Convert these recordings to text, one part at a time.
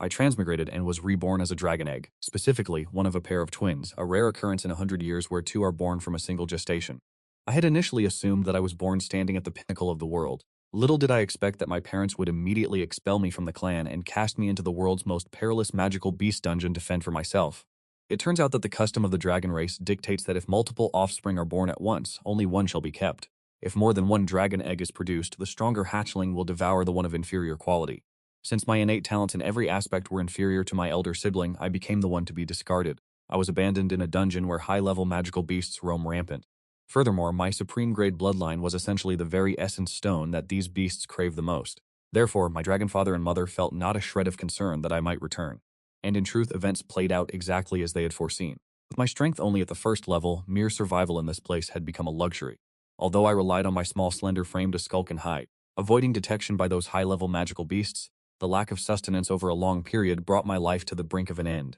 I transmigrated and was reborn as a dragon egg, specifically one of a pair of twins, a rare occurrence in 100 years where two are born from a single gestation. I had initially assumed that I was born standing at the pinnacle of the world. Little did I expect that my parents would immediately expel me from the clan and cast me into the world's most perilous magical beast dungeon to fend for myself. It turns out that the custom of the dragon race dictates that if multiple offspring are born at once, only one shall be kept. If more than one dragon egg is produced, the stronger hatchling will devour the one of inferior quality. Since my innate talents in every aspect were inferior to my elder sibling, I became the one to be discarded. I was abandoned in a dungeon where high-level magical beasts roam rampant. Furthermore, my supreme-grade bloodline was essentially the very essence stone that these beasts crave the most. Therefore, my dragon father and mother felt not a shred of concern that I might return. And in truth, events played out exactly as they had foreseen. With my strength only at the first level, mere survival in this place had become a luxury. Although I relied on my small slender frame to skulk and hide, avoiding detection by those high-level magical beasts, the lack of sustenance over a long period brought my life to the brink of an end.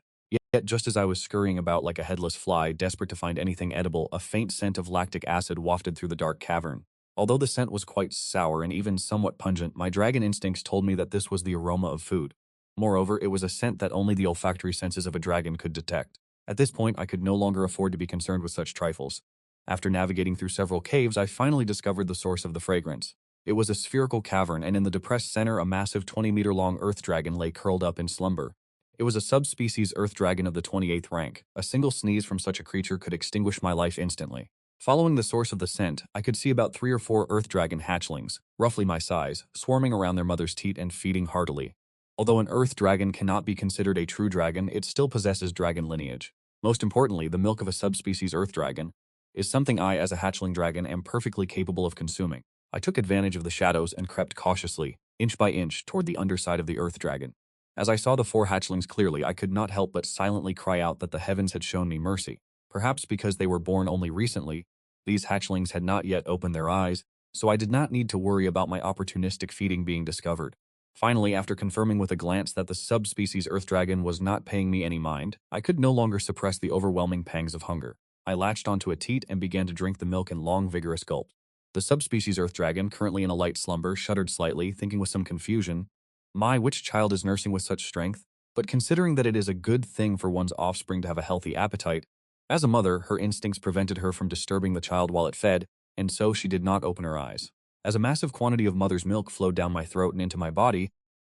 Yet just as I was scurrying about like a headless fly, desperate to find anything edible, a faint scent of lactic acid wafted through the dark cavern. Although the scent was quite sour and even somewhat pungent, my dragon instincts told me that this was the aroma of food. Moreover, it was a scent that only the olfactory senses of a dragon could detect. At this point, I could no longer afford to be concerned with such trifles. After navigating through several caves, I finally discovered the source of the fragrance. It was a spherical cavern, and in the depressed center, a massive 20-meter-long earth dragon lay curled up in slumber. It was a subspecies earth dragon of the 28th rank. A single sneeze from such a creature could extinguish my life instantly. Following the source of the scent, I could see about 3 or 4 earth dragon hatchlings, roughly my size, swarming around their mother's teat and feeding heartily. Although an earth dragon cannot be considered a true dragon, it still possesses dragon lineage. Most importantly, the milk of a subspecies earth dragon is something I, as a hatchling dragon, am perfectly capable of consuming. I took advantage of the shadows and crept cautiously, inch by inch, toward the underside of the earth dragon. As I saw the 4 hatchlings clearly, I could not help but silently cry out that the heavens had shown me mercy. Perhaps because they were born only recently, these hatchlings had not yet opened their eyes, so I did not need to worry about my opportunistic feeding being discovered. Finally, after confirming with a glance that the subspecies earth dragon was not paying me any mind, I could no longer suppress the overwhelming pangs of hunger. I latched onto a teat and began to drink the milk in long, vigorous gulps. The subspecies earth dragon, currently in a light slumber, shuddered slightly, thinking with some confusion, "My, which child is nursing with such strength?" But considering that it is a good thing for one's offspring to have a healthy appetite, as a mother, her instincts prevented her from disturbing the child while it fed, and so she did not open her eyes. As a massive quantity of mother's milk flowed down my throat and into my body,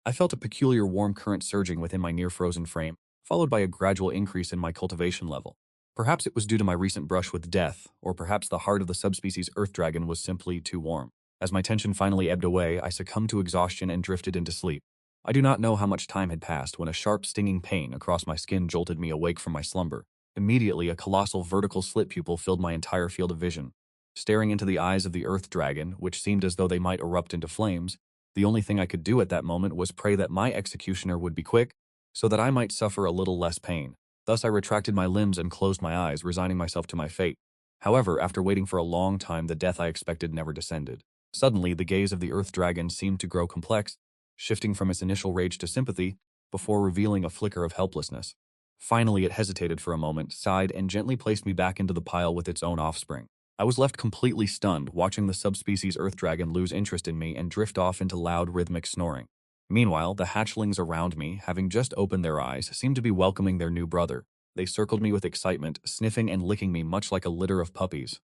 I felt a peculiar warm current surging within my near-frozen frame, followed by a gradual increase in my cultivation level. Perhaps it was due to my recent brush with death, or perhaps the heart of the subspecies earth dragon was simply too warm. As my tension finally ebbed away, I succumbed to exhaustion and drifted into sleep. I do not know how much time had passed when a sharp, stinging pain across my skin jolted me awake from my slumber. Immediately, a colossal vertical slit pupil filled my entire field of vision. Staring into the eyes of the earth dragon, which seemed as though they might erupt into flames, the only thing I could do at that moment was pray that my executioner would be quick, so that I might suffer a little less pain. Thus I retracted my limbs and closed my eyes, resigning myself to my fate. However, after waiting for a long time, the death I expected never descended. Suddenly, the gaze of the earth dragon seemed to grow complex, shifting from its initial rage to sympathy, before revealing a flicker of helplessness. Finally, it hesitated for a moment, sighed, and gently placed me back into the pile with its own offspring. I was left completely stunned, watching the subspecies earth dragon lose interest in me and drift off into loud, rhythmic snoring. Meanwhile, the hatchlings around me, having just opened their eyes, seemed to be welcoming their new brother. They circled me with excitement, sniffing and licking me much like a litter of puppies.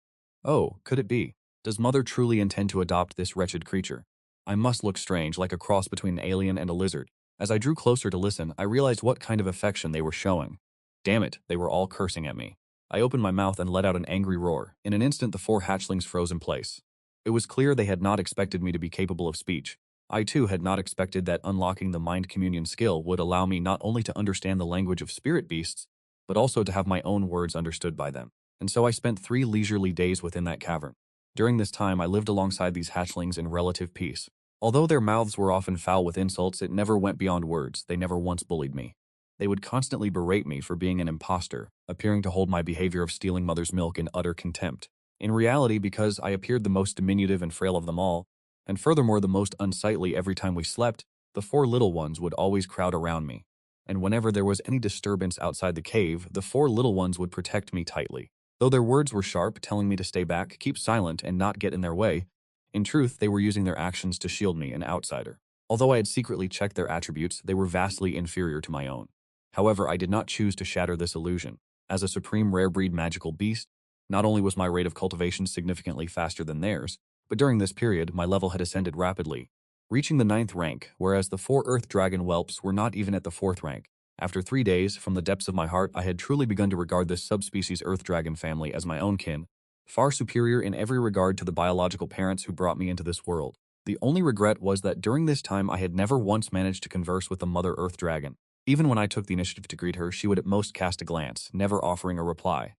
Oh, could it be? Does mother truly intend to adopt this wretched creature? I must look strange, like a cross between an alien and a lizard. As I drew closer to listen, I realized what kind of affection they were showing. Damn it, they were all cursing at me. I opened my mouth and let out an angry roar. In an instant, the 4 hatchlings froze in place. It was clear they had not expected me to be capable of speech. I too had not expected that unlocking the mind communion skill would allow me not only to understand the language of spirit beasts, but also to have my own words understood by them. And so I spent 3 leisurely days within that cavern. During this time, I lived alongside these hatchlings in relative peace. Although their mouths were often foul with insults, it never went beyond words. They never once bullied me. They would constantly berate me for being an imposter, appearing to hold my behavior of stealing mother's milk in utter contempt. In reality, because I appeared the most diminutive and frail of them all, and furthermore the most unsightly every time we slept, the 4 little ones would always crowd around me. And whenever there was any disturbance outside the cave, the 4 little ones would protect me tightly. Though their words were sharp, telling me to stay back, keep silent, and not get in their way, in truth, they were using their actions to shield me, an outsider. Although I had secretly checked their attributes, they were vastly inferior to my own. However, I did not choose to shatter this illusion. As a supreme rare breed magical beast, not only was my rate of cultivation significantly faster than theirs, but during this period, my level had ascended rapidly, reaching the 9th rank, whereas the 4 Earth Dragon whelps were not even at the 4th rank. After 3 days, from the depths of my heart, I had truly begun to regard this subspecies Earth Dragon family as my own kin, far superior in every regard to the biological parents who brought me into this world. The only regret was that during this time I had never once managed to converse with the Mother Earth Dragon. Even when I took the initiative to greet her, she would at most cast a glance, never offering a reply.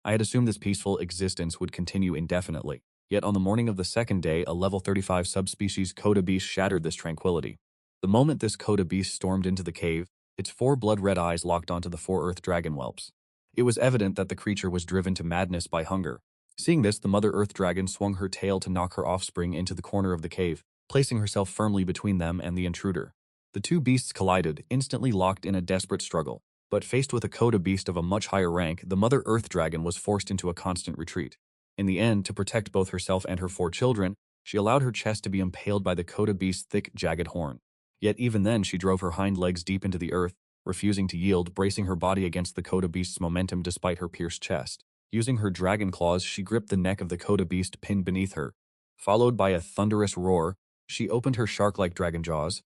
I had assumed this peaceful existence would continue indefinitely. Yet on the morning of the 2nd day, a level 35 subspecies Coda beast shattered this tranquility. The moment this Coda beast stormed into the cave, its 4 blood-red eyes locked onto the 4 Earth Dragon whelps. It was evident that the creature was driven to madness by hunger. Seeing this, the Mother Earth Dragon swung her tail to knock her offspring into the corner of the cave, placing herself firmly between them and the intruder. The two beasts collided, instantly locked in a desperate struggle. But faced with a Coda beast of a much higher rank, the Mother Earth Dragon was forced into a constant retreat. In the end, to protect both herself and her 4 children, she allowed her chest to be impaled by the Coda beast's thick, jagged horn. Yet even then, she drove her hind legs deep into the earth, refusing to yield, bracing her body against the Coda beast's momentum despite her pierced chest. Using her dragon claws, she gripped the neck of the Coda beast pinned beneath her. Followed by a thunderous roar, she opened her shark-like dragon jaws.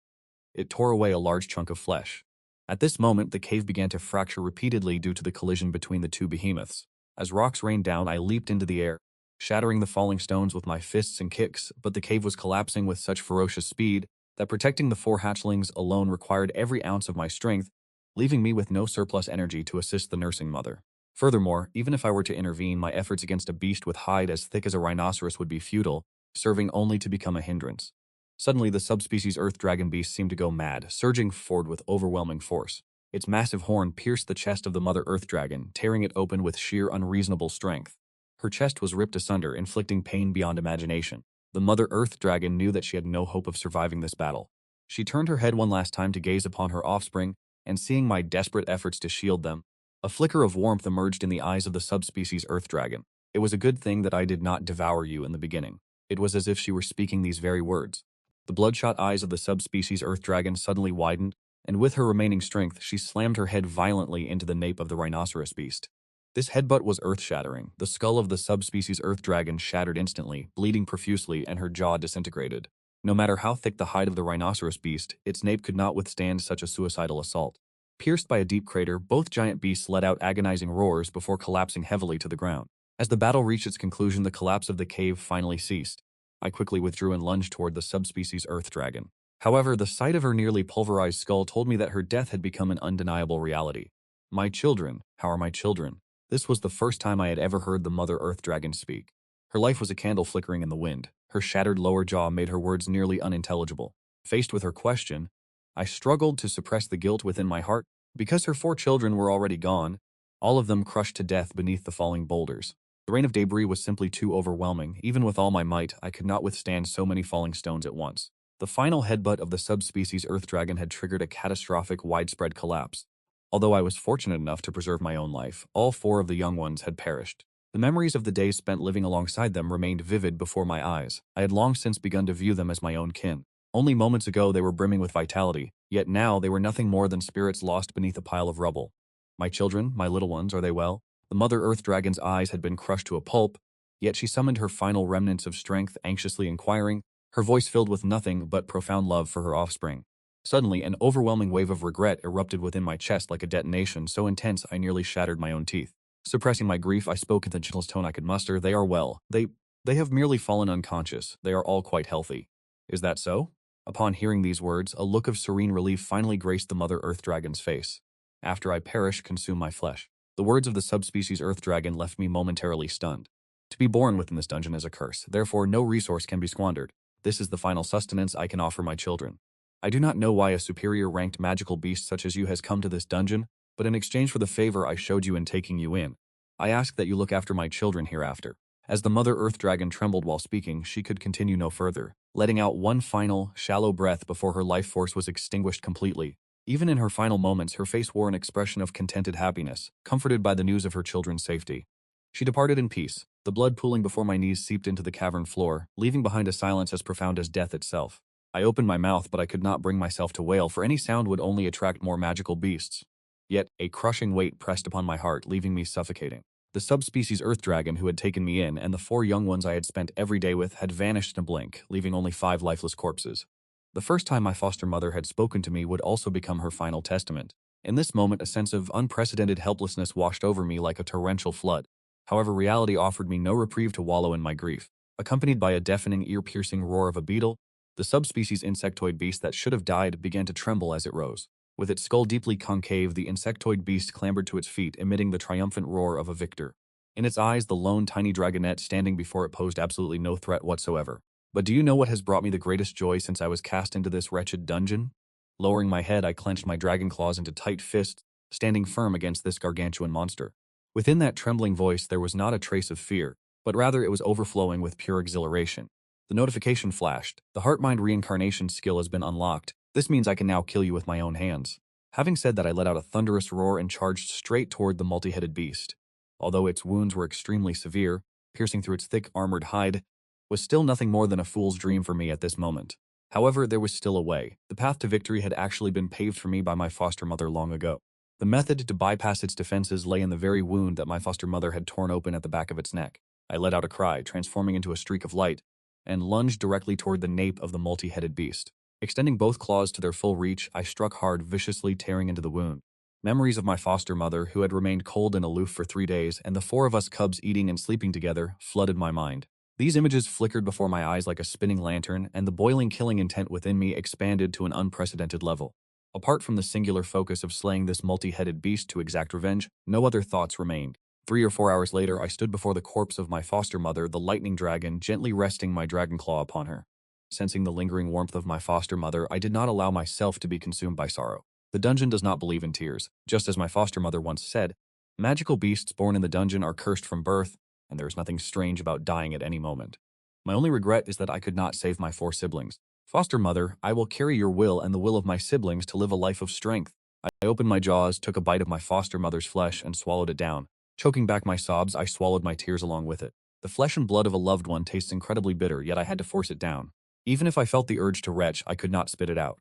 It tore away a large chunk of flesh. At this moment, the cave began to fracture repeatedly due to the collision between the two behemoths. As rocks rained down, I leaped into the air, shattering the falling stones with my fists and kicks, but the cave was collapsing with such ferocious speed that protecting the 4 hatchlings alone required every ounce of my strength, leaving me with no surplus energy to assist the nursing mother. Furthermore, even if I were to intervene, my efforts against a beast with hide as thick as a rhinoceros would be futile, serving only to become a hindrance. Suddenly, the subspecies Earth Dragon beast seemed to go mad, surging forward with overwhelming force. Its massive horn pierced the chest of the Mother Earth Dragon, tearing it open with sheer unreasonable strength. Her chest was ripped asunder, inflicting pain beyond imagination. The Mother Earth Dragon knew that she had no hope of surviving this battle. She turned her head one last time to gaze upon her offspring, and seeing my desperate efforts to shield them, a flicker of warmth emerged in the eyes of the subspecies Earth Dragon. It was a good thing that I did not devour you in the beginning. It was as if she were speaking these very words. The bloodshot eyes of the subspecies Earth Dragon suddenly widened, and with her remaining strength, she slammed her head violently into the nape of the rhinoceros beast. This headbutt was earth-shattering. The skull of the subspecies Earth Dragon shattered instantly, bleeding profusely, and her jaw disintegrated. No matter how thick the hide of the rhinoceros beast, its nape could not withstand such a suicidal assault. Pierced by a deep crater, both giant beasts let out agonizing roars before collapsing heavily to the ground. As the battle reached its conclusion, the collapse of the cave finally ceased. I quickly withdrew and lunged toward the subspecies Earth Dragon. However, the sight of her nearly pulverized skull told me that her death had become an undeniable reality. My children, how are my children? This was the first time I had ever heard the Mother Earth Dragon speak. Her life was a candle flickering in the wind. Her shattered lower jaw made her words nearly unintelligible. Faced with her question, I struggled to suppress the guilt within my heart. Because her 4 children were already gone, all of them crushed to death beneath the falling boulders. The rain of debris was simply too overwhelming. Even with all my might, I could not withstand so many falling stones at once. The final headbutt of the subspecies Earth Dragon had triggered a catastrophic, widespread collapse. Although I was fortunate enough to preserve my own life, all 4 of the young ones had perished. The memories of the days spent living alongside them remained vivid before my eyes. I had long since begun to view them as my own kin. Only moments ago they were brimming with vitality, yet now they were nothing more than spirits lost beneath a pile of rubble. My children, my little ones, are they well? The Mother Earth Dragon's eyes had been crushed to a pulp, yet she summoned her final remnants of strength, anxiously inquiring, her voice filled with nothing but profound love for her offspring. Suddenly, an overwhelming wave of regret erupted within my chest like a detonation so intense I nearly shattered my own teeth. Suppressing my grief, I spoke in the gentlest tone I could muster. They are well. They have merely fallen unconscious. They are all quite healthy. Is that so? Upon hearing these words, a look of serene relief finally graced the Mother Earth Dragon's face. After I perish, consume my flesh. The words of the subspecies Earth Dragon left me momentarily stunned. To be born within this dungeon is a curse, therefore no resource can be squandered. This is the final sustenance I can offer my children. I do not know why a superior-ranked magical beast such as you has come to this dungeon, but in exchange for the favor I showed you in taking you in, I ask that you look after my children hereafter. As the Mother Earth Dragon trembled while speaking, she could continue no further, letting out one final, shallow breath before her life force was extinguished completely. Even in her final moments, her face wore an expression of contented happiness, comforted by the news of her children's safety. She departed in peace. The blood pooling before my knees seeped into the cavern floor, leaving behind a silence as profound as death itself. I opened my mouth, but I could not bring myself to wail, for any sound would only attract more magical beasts. Yet, a crushing weight pressed upon my heart, leaving me suffocating. The subspecies earth dragon who had taken me in, and the 4 young ones I had spent every day with, had vanished in a blink, leaving only 5 lifeless corpses. The first time my foster mother had spoken to me would also become her final testament. In this moment, a sense of unprecedented helplessness washed over me like a torrential flood. However, reality offered me no reprieve to wallow in my grief. Accompanied by a deafening, ear-piercing roar of a beetle, the subspecies insectoid beast that should have died began to tremble as it rose. With its skull deeply concave, the insectoid beast clambered to its feet, emitting the triumphant roar of a victor. In its eyes, the lone tiny dragonette standing before it posed absolutely no threat whatsoever. But do you know what has brought me the greatest joy since I was cast into this wretched dungeon? Lowering my head, I clenched my dragon claws into tight fists, standing firm against this gargantuan monster. Within that trembling voice there was not a trace of fear, but rather it was overflowing with pure exhilaration. The notification flashed. The heart-mind reincarnation skill has been unlocked. This means I can now kill you with my own hands. Having said that, I let out a thunderous roar and charged straight toward the multi-headed beast. Although its wounds were extremely severe, piercing through its thick armored hide was still nothing more than a fool's dream for me at this moment. However, there was still a way. The path to victory had actually been paved for me by my foster mother long ago. The method to bypass its defenses lay in the very wound that my foster mother had torn open at the back of its neck. I let out a cry, transforming into a streak of light, and lunged directly toward the nape of the multi-headed beast. Extending both claws to their full reach, I struck hard, viciously tearing into the wound. Memories of my foster mother, who had remained cold and aloof for 3 days, and the 4 of us cubs eating and sleeping together, flooded my mind. These images flickered before my eyes like a spinning lantern, and the boiling killing intent within me expanded to an unprecedented level. Apart from the singular focus of slaying this multi-headed beast to exact revenge, no other thoughts remained. 3 or 4 hours later, I stood before the corpse of my foster mother, the lightning dragon, gently resting my dragon claw upon her. Sensing the lingering warmth of my foster mother, I did not allow myself to be consumed by sorrow. The dungeon does not believe in tears. Just as my foster mother once said, magical beasts born in the dungeon are cursed from birth, and there is nothing strange about dying at any moment. My only regret is that I could not save my 4 siblings. Foster mother, I will carry your will and the will of my siblings to live a life of strength. I opened my jaws, took a bite of my foster mother's flesh, and swallowed it down. Choking back my sobs, I swallowed my tears along with it. The flesh and blood of a loved one tastes incredibly bitter, yet I had to force it down. Even if I felt the urge to retch, I could not spit it out.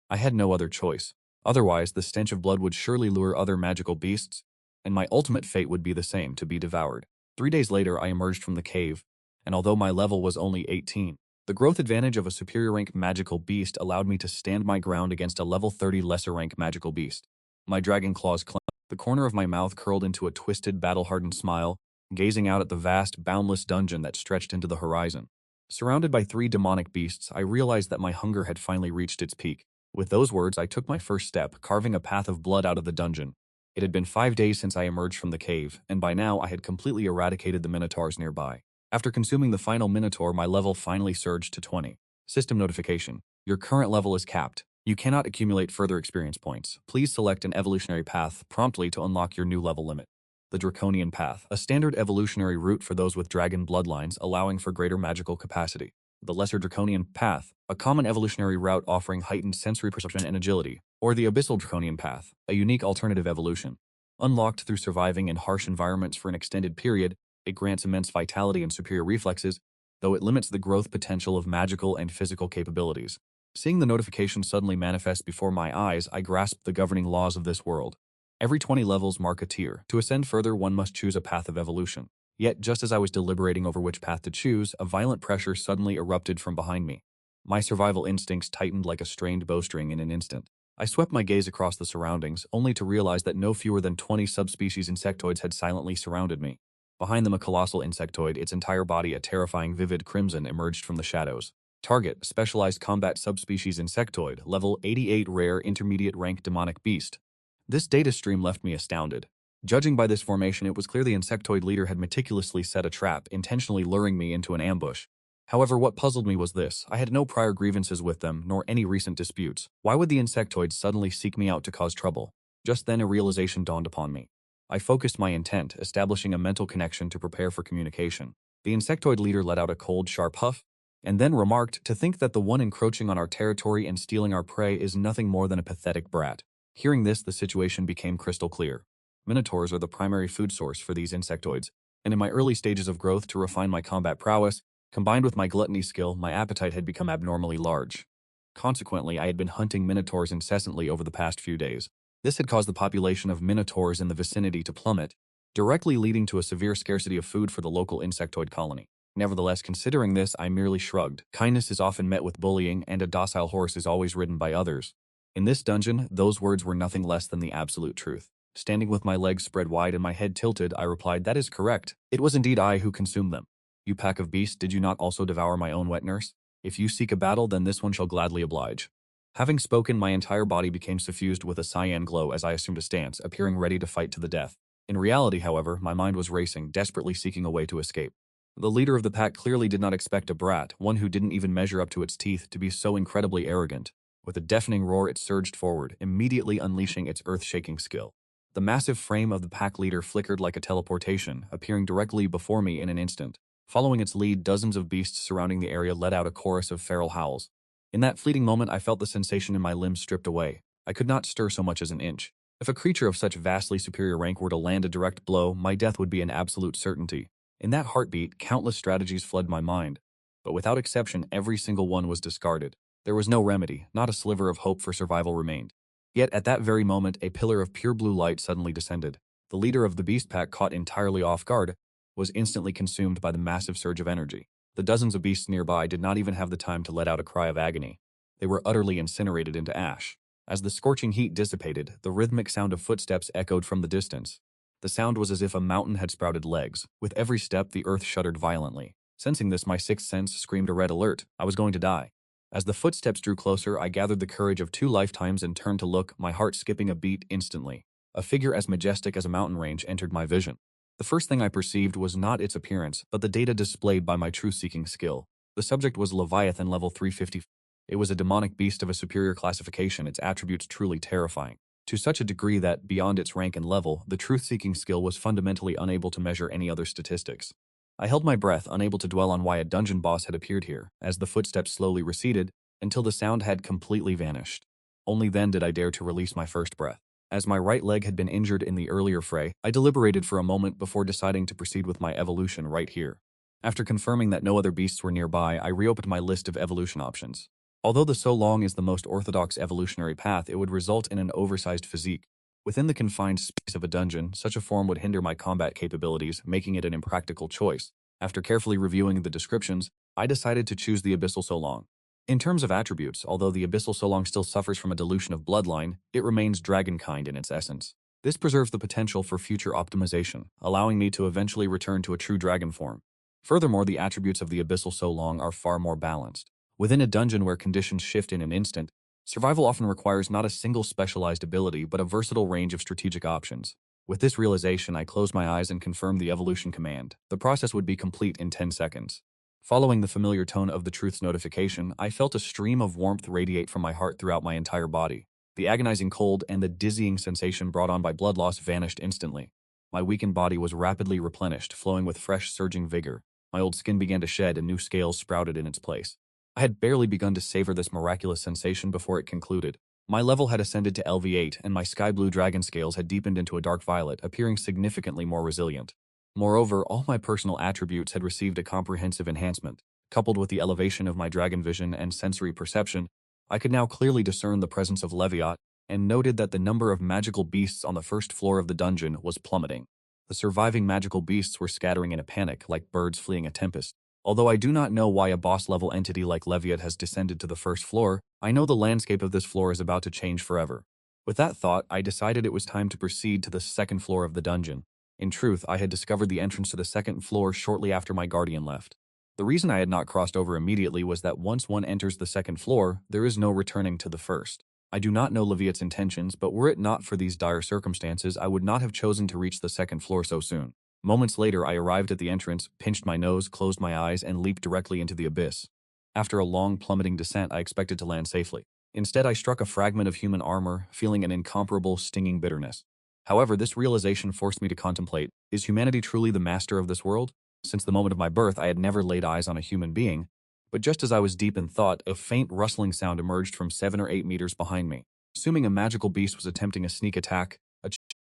I had no other choice. Otherwise, the stench of blood would surely lure other magical beasts, and my ultimate fate would be the same, to be devoured. 3 days later, I emerged from the cave, and although my level was only 18, the growth advantage of a superior rank magical beast allowed me to stand my ground against a level 30 lesser rank magical beast. My dragon claws clenched, the corner of my mouth curled into a twisted, battle-hardened smile, gazing out at the vast, boundless dungeon that stretched into the horizon. Surrounded by 3 demonic beasts, I realized that my hunger had finally reached its peak. With those words, I took my first step, carving a path of blood out of the dungeon. It had been 5 days since I emerged from the cave, and by now I had completely eradicated the minotaurs nearby. After consuming the final minotaur, my level finally surged to 20. System notification. Your current level is capped. You cannot accumulate further experience points. Please select an evolutionary path promptly to unlock your new level limit. The Draconian Path, a standard evolutionary route for those with dragon bloodlines, allowing for greater magical capacity. The Lesser Draconian Path, a common evolutionary route offering heightened sensory perception and agility. Or the Abyssal Draconian Path, a unique alternative evolution. Unlocked through surviving in harsh environments for an extended period, it grants immense vitality and superior reflexes, though it limits the growth potential of magical and physical capabilities. Seeing the notification suddenly manifest before my eyes, I grasped the governing laws of this world. Every 20 levels mark a tier. To ascend further, one must choose a path of evolution. Yet, just as I was deliberating over which path to choose, a violent pressure suddenly erupted from behind me. My survival instincts tightened like a strained bowstring in an instant. I swept my gaze across the surroundings, only to realize that no fewer than 20 subspecies insectoids had silently surrounded me. Behind them, a colossal insectoid, its entire body a terrifying vivid crimson, emerged from the shadows. Target, specialized combat subspecies insectoid, level 88 rare intermediate rank demonic beast. This data stream left me astounded. Judging by this formation, it was clear the insectoid leader had meticulously set a trap, intentionally luring me into an ambush. However, what puzzled me was this: I had no prior grievances with them, nor any recent disputes. Why would the insectoids suddenly seek me out to cause trouble? Just then a realization dawned upon me. I focused my intent, establishing a mental connection to prepare for communication. The insectoid leader let out a cold, sharp huff, and then remarked, "To think that the one encroaching on our territory and stealing our prey is nothing more than a pathetic brat." Hearing this, the situation became crystal clear. Minotaurs are the primary food source for these insectoids, and in my early stages of growth to refine my combat prowess, combined with my gluttony skill, my appetite had become abnormally large. Consequently, I had been hunting minotaurs incessantly over the past few days. This had caused the population of minotaurs in the vicinity to plummet, directly leading to a severe scarcity of food for the local insectoid colony. Nevertheless, considering this, I merely shrugged. Kindness is often met with bullying, and a docile horse is always ridden by others. In this dungeon, those words were nothing less than the absolute truth. Standing with my legs spread wide and my head tilted, I replied, "That is correct. It was indeed I who consumed them. You pack of beasts, did you not also devour my own wet nurse? If you seek a battle, then this one shall gladly oblige." Having spoken, my entire body became suffused with a cyan glow as I assumed a stance, appearing ready to fight to the death. In reality, however, my mind was racing, desperately seeking a way to escape. The leader of the pack clearly did not expect a brat, one who didn't even measure up to its teeth, to be so incredibly arrogant. With a deafening roar, it surged forward, immediately unleashing its earth-shaking skill. The massive frame of the pack leader flickered like a teleportation, appearing directly before me in an instant. Following its lead, dozens of beasts surrounding the area let out a chorus of feral howls. In that fleeting moment, I felt the sensation in my limbs stripped away. I could not stir so much as an inch. If a creature of such vastly superior rank were to land a direct blow, my death would be an absolute certainty. In that heartbeat, countless strategies flooded my mind. But without exception, every single one was discarded. There was no remedy, not a sliver of hope for survival remained. Yet at that very moment, a pillar of pure blue light suddenly descended. The leader of the beast pack, caught entirely off guard, was instantly consumed by the massive surge of energy. The dozens of beasts nearby did not even have the time to let out a cry of agony. They were utterly incinerated into ash. As the scorching heat dissipated, the rhythmic sound of footsteps echoed from the distance. The sound was as if a mountain had sprouted legs. With every step, the earth shuddered violently. Sensing this, my sixth sense screamed a red alert. I was going to die. As the footsteps drew closer, I gathered the courage of 2 lifetimes and turned to look, my heart skipping a beat instantly. A figure as majestic as a mountain range entered my vision. The first thing I perceived was not its appearance, but the data displayed by my truth-seeking skill. The subject was Leviathan level 350. It was a demonic beast of a superior classification, its attributes truly terrifying. To such a degree that, beyond its rank and level, the truth-seeking skill was fundamentally unable to measure any other statistics. I held my breath, unable to dwell on why a dungeon boss had appeared here, as the footsteps slowly receded, until the sound had completely vanished. Only then did I dare to release my first breath. As my right leg had been injured in the earlier fray, I deliberated for a moment before deciding to proceed with my evolution right here. After confirming that no other beasts were nearby, I reopened my list of evolution options. Although the so long is the most orthodox evolutionary path, it would result in an oversized physique. Within the confined space of a dungeon, such a form would hinder my combat capabilities, making it an impractical choice. After carefully reviewing the descriptions, I decided to choose the Abyssal Solong. In terms of attributes, although the Abyssal Solong still suffers from a dilution of bloodline, it remains dragonkind in its essence. This preserves the potential for future optimization, allowing me to eventually return to a true dragon form. Furthermore, the attributes of the Abyssal Solong are far more balanced. Within a dungeon where conditions shift in an instant, survival often requires not a single specialized ability but a versatile range of strategic options. With this realization, I closed my eyes and confirmed the evolution command. The process would be complete in 10 seconds. Following the familiar tone of the truth's notification, I felt a stream of warmth radiate from my heart throughout my entire body. The agonizing cold and the dizzying sensation brought on by blood loss vanished instantly. My weakened body was rapidly replenished, flowing with fresh, surging vigor. My old skin began to shed and new scales sprouted in its place. I had barely begun to savor this miraculous sensation before it concluded. My level had ascended to LV8, and my sky blue dragon scales had deepened into a dark violet, appearing significantly more resilient. Moreover, all my personal attributes had received a comprehensive enhancement. Coupled with the elevation of my dragon vision and sensory perception, I could now clearly discern the presence of Leviat, and noted that the number of magical beasts on the first floor of the dungeon was plummeting. The surviving magical beasts were scattering in a panic, like birds fleeing a tempest. Although I do not know why a boss-level entity like Leviat has descended to the first floor, I know the landscape of this floor is about to change forever. With that thought, I decided it was time to proceed to the second floor of the dungeon. In truth, I had discovered the entrance to the second floor shortly after my guardian left. The reason I had not crossed over immediately was that once one enters the second floor, there is no returning to the first. I do not know Leviat's intentions, but were it not for these dire circumstances, I would not have chosen to reach the second floor so soon. Moments later, I arrived at the entrance, pinched my nose, closed my eyes, and leaped directly into the abyss. After a long, plummeting descent, I expected to land safely. Instead, I struck a fragment of human armor, feeling an incomparable, stinging bitterness. However, this realization forced me to contemplate, is humanity truly the master of this world? Since the moment of my birth, I had never laid eyes on a human being, but just as I was deep in thought, a faint rustling sound emerged from 7 or 8 meters behind me. Assuming a magical beast was attempting a sneak attack,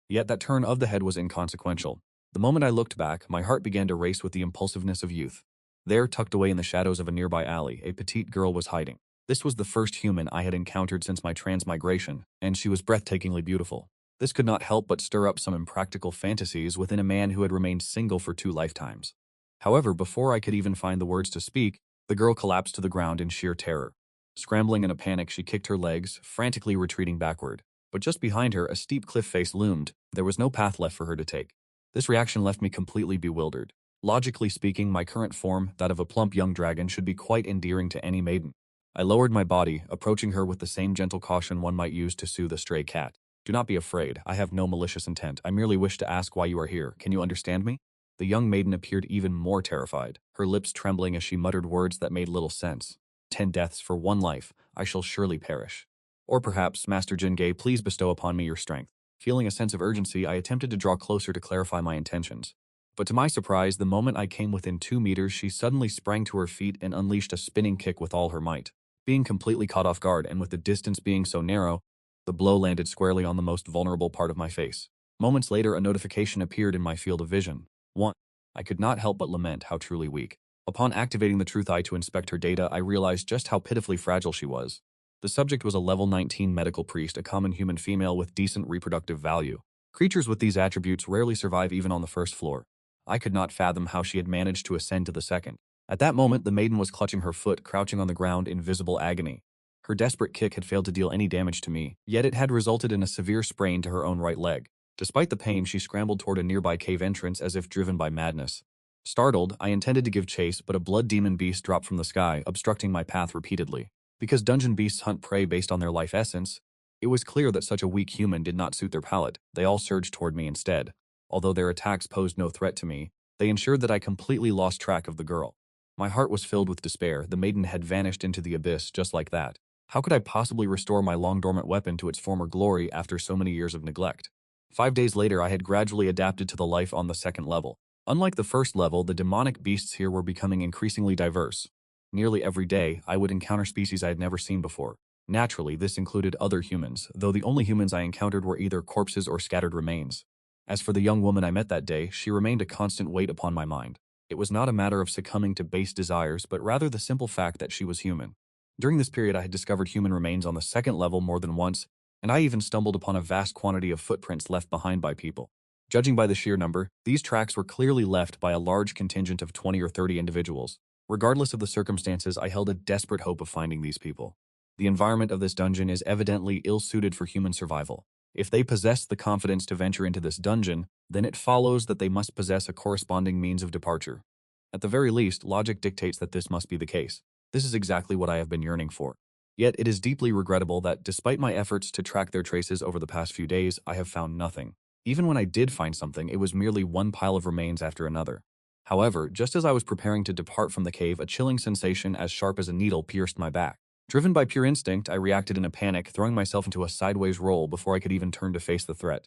yet that turn of the head was inconsequential. The moment I looked back, my heart began to race with the impulsiveness of youth. There, tucked away in the shadows of a nearby alley, a petite girl was hiding. This was the first human I had encountered since my transmigration, and she was breathtakingly beautiful. This could not help but stir up some impractical fantasies within a man who had remained single for 2 lifetimes. However, before I could even find the words to speak, the girl collapsed to the ground in sheer terror. Scrambling in a panic, she kicked her legs, frantically retreating backward. But just behind her, a steep cliff face loomed. There was no path left for her to take. This reaction left me completely bewildered. Logically speaking, my current form, that of a plump young dragon, should be quite endearing to any maiden. I lowered my body, approaching her with the same gentle caution one might use to soothe a stray cat. Do not be afraid. I have no malicious intent. I merely wish to ask why you are here. Can you understand me? The young maiden appeared even more terrified, her lips trembling as she muttered words that made little sense. 10 deaths for 1 life. I shall surely perish. Or perhaps, Master Jingei, please bestow upon me your strength. Feeling a sense of urgency, I attempted to draw closer to clarify my intentions. But to my surprise, the moment I came within 2 meters, she suddenly sprang to her feet and unleashed a spinning kick with all her might. Being completely caught off guard, and with the distance being so narrow, the blow landed squarely on the most vulnerable part of my face. Moments later, a notification appeared in my field of vision. 1. I could not help but lament how truly weak. Upon activating the Truth Eye to inspect her data, I realized just how pitifully fragile she was. The subject was a level 19 medical priest, a common human female with decent reproductive value. Creatures with these attributes rarely survive even on the first floor. I could not fathom how she had managed to ascend to the second. At that moment, the maiden was clutching her foot, crouching on the ground in visible agony. Her desperate kick had failed to deal any damage to me, yet it had resulted in a severe sprain to her own right leg. Despite the pain, she scrambled toward a nearby cave entrance as if driven by madness. Startled, I intended to give chase, but a blood demon beast dropped from the sky, obstructing my path repeatedly. Because dungeon beasts hunt prey based on their life essence, it was clear that such a weak human did not suit their palate. They all surged toward me instead. Although their attacks posed no threat to me, they ensured that I completely lost track of the girl. My heart was filled with despair. The maiden had vanished into the abyss just like that. How could I possibly restore my long-dormant weapon to its former glory after so many years of neglect? 5 days later, I had gradually adapted to the life on the second level. Unlike the first level, the demonic beasts here were becoming increasingly diverse. Nearly every day, I would encounter species I had never seen before. Naturally, this included other humans, though the only humans I encountered were either corpses or scattered remains. As for the young woman I met that day, she remained a constant weight upon my mind. It was not a matter of succumbing to base desires, but rather the simple fact that she was human. During this period, I had discovered human remains on the second level more than once, and I even stumbled upon a vast quantity of footprints left behind by people. Judging by the sheer number, these tracks were clearly left by a large contingent of 20 or 30 individuals. Regardless of the circumstances, I held a desperate hope of finding these people. The environment of this dungeon is evidently ill-suited for human survival. If they possess the confidence to venture into this dungeon, then it follows that they must possess a corresponding means of departure. At the very least, logic dictates that this must be the case. This is exactly what I have been yearning for. Yet it is deeply regrettable that, despite my efforts to track their traces over the past few days, I have found nothing. Even when I did find something, it was merely one pile of remains after another. However, just as I was preparing to depart from the cave, a chilling sensation as sharp as a needle pierced my back. Driven by pure instinct, I reacted in a panic, throwing myself into a sideways roll before I could even turn to face the threat.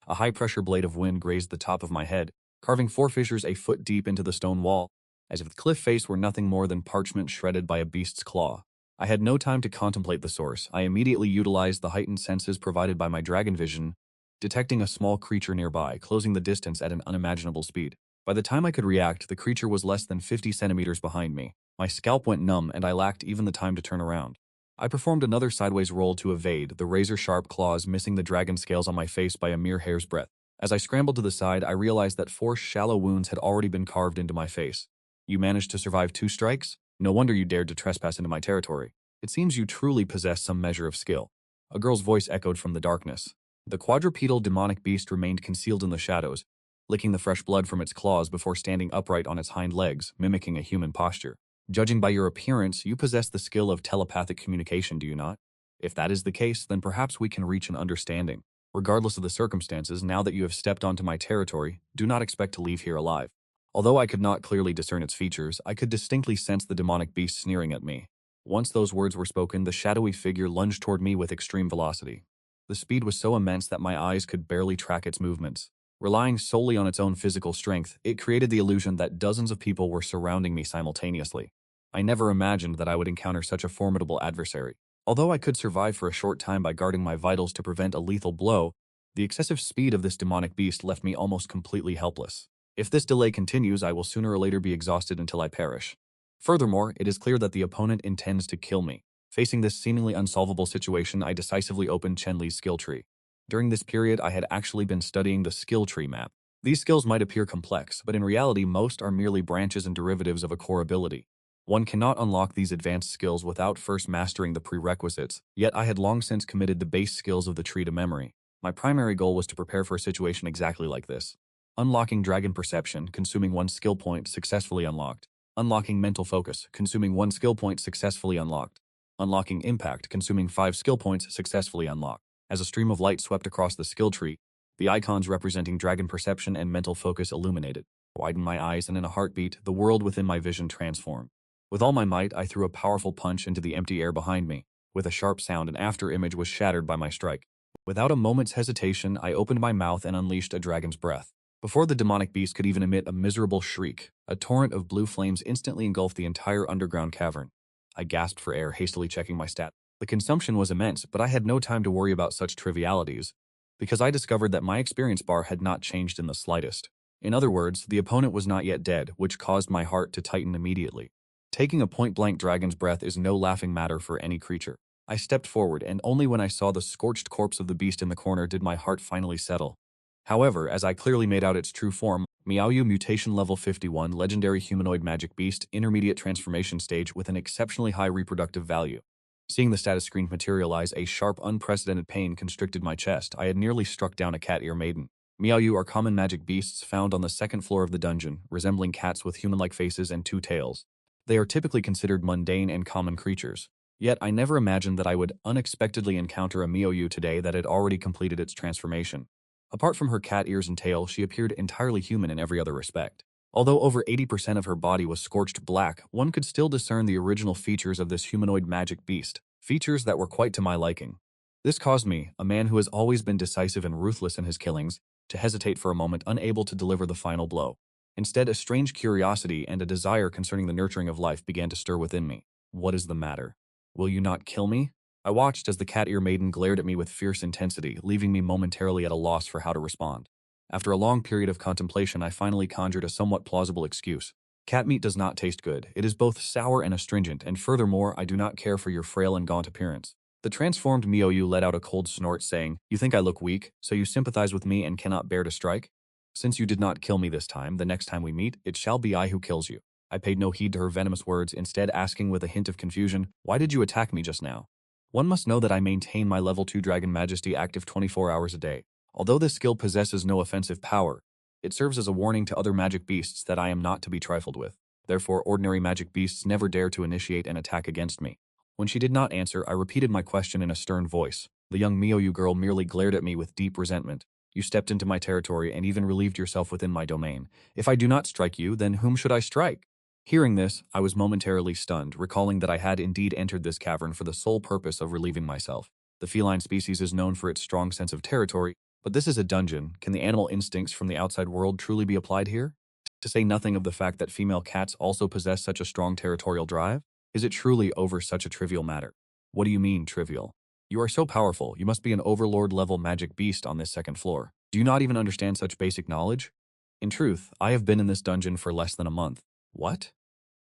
A high-pressure blade of wind grazed the top of my head, carving 4 fissures a foot deep into the stone wall, as if the cliff face were nothing more than parchment shredded by a beast's claw. I had no time to contemplate the source. I immediately utilized the heightened senses provided by my dragon vision, detecting a small creature nearby, closing the distance at an unimaginable speed. By the time I could react, the creature was less than 50 centimeters behind me. My scalp went numb, and I lacked even the time to turn around. I performed another sideways roll to evade, the razor-sharp claws missing the dragon scales on my face by a mere hair's breadth. As I scrambled to the side, I realized that 4 shallow wounds had already been carved into my face. You managed to survive 2 strikes? No wonder you dared to trespass into my territory. It seems you truly possess some measure of skill. A girl's voice echoed from the darkness. The quadrupedal demonic beast remained concealed in the shadows, licking the fresh blood from its claws before standing upright on its hind legs, mimicking a human posture. Judging by your appearance, you possess the skill of telepathic communication, do you not? If that is the case, then perhaps we can reach an understanding. Regardless of the circumstances, now that you have stepped onto my territory, do not expect to leave here alive. Although I could not clearly discern its features, I could distinctly sense the demonic beast sneering at me. Once those words were spoken, the shadowy figure lunged toward me with extreme velocity. The speed was so immense that my eyes could barely track its movements. Relying solely on its own physical strength, it created the illusion that dozens of people were surrounding me simultaneously. I never imagined that I would encounter such a formidable adversary. Although I could survive for a short time by guarding my vitals to prevent a lethal blow, the excessive speed of this demonic beast left me almost completely helpless. If this delay continues, I will sooner or later be exhausted until I perish. Furthermore, it is clear that the opponent intends to kill me. Facing this seemingly unsolvable situation, I decisively opened Chenli's skill tree. During this period, I had actually been studying the skill tree map. These skills might appear complex, but in reality, most are merely branches and derivatives of a core ability. One cannot unlock these advanced skills without first mastering the prerequisites, yet I had long since committed the base skills of the tree to memory. My primary goal was to prepare for a situation exactly like this. Unlocking Dragon Perception, consuming 1 skill point, successfully unlocked. Unlocking Mental Focus, consuming 1 skill point, successfully unlocked. Unlocking Impact, consuming 5 skill points, successfully unlocked. As a stream of light swept across the skill tree, the icons representing Dragon Perception and Mental Focus illuminated. I widened my eyes, and in a heartbeat, the world within my vision transformed. With all my might, I threw a powerful punch into the empty air behind me. With a sharp sound, an after-image was shattered by my strike. Without a moment's hesitation, I opened my mouth and unleashed a dragon's breath. Before the demonic beast could even emit a miserable shriek, a torrent of blue flames instantly engulfed the entire underground cavern. I gasped for air, hastily checking my stat. The consumption was immense, but I had no time to worry about such trivialities, because I discovered that my experience bar had not changed in the slightest. In other words, the opponent was not yet dead, which caused my heart to tighten immediately. Taking a point-blank dragon's breath is no laughing matter for any creature. I stepped forward, and only when I saw the scorched corpse of the beast in the corner did my heart finally settle. However, as I clearly made out its true form, Meowyu Mutation Level 51 Legendary Humanoid Magic Beast Intermediate Transformation Stage with an exceptionally high reproductive value. Seeing the status screen materialize, a sharp, unprecedented pain constricted my chest. I had nearly struck down a cat ear maiden. Meowyu are common magic beasts found on the second floor of the dungeon, resembling cats with human-like faces and 2 tails. They are typically considered mundane and common creatures. Yet I never imagined that I would unexpectedly encounter a Meowyu today that had already completed its transformation. Apart from her cat ears and tail, she appeared entirely human in every other respect. Although over 80% of her body was scorched black, one could still discern the original features of this humanoid magic beast, features that were quite to my liking. This caused me, a man who has always been decisive and ruthless in his killings, to hesitate for a moment, unable to deliver the final blow. Instead, a strange curiosity and a desire concerning the nurturing of life began to stir within me. What is the matter? Will you not kill me? I watched as the cat ear maiden glared at me with fierce intensity, leaving me momentarily at a loss for how to respond. After a long period of contemplation, I finally conjured a somewhat plausible excuse. Cat meat does not taste good. It is both sour and astringent, and furthermore, I do not care for your frail and gaunt appearance. The transformed Meowyu let out a cold snort, saying, "You think I look weak, so you sympathize with me and cannot bear to strike? Since you did not kill me this time, the next time we meet, it shall be I who kills you." I paid no heed to her venomous words, instead asking with a hint of confusion, "Why did you attack me just now?" One must know that I maintain my level 2 Dragon Majesty active 24 hours a day. Although this skill possesses no offensive power, it serves as a warning to other magic beasts that I am not to be trifled with. Therefore, ordinary magic beasts never dare to initiate an attack against me. When she did not answer, I repeated my question in a stern voice. The young Meowyu girl merely glared at me with deep resentment. "You stepped into my territory and even relieved yourself within my domain. If I do not strike you, then whom should I strike?" Hearing this, I was momentarily stunned, recalling that I had indeed entered this cavern for the sole purpose of relieving myself. The feline species is known for its strong sense of territory, but this is a dungeon. Can the animal instincts from the outside world truly be applied here? To say nothing of the fact that female cats also possess such a strong territorial drive? Is it truly over such a trivial matter? What do you mean, trivial? You are so powerful, you must be an overlord-level magic beast on this second floor. Do you not even understand such basic knowledge? In truth, I have been in this dungeon for less than a month. What?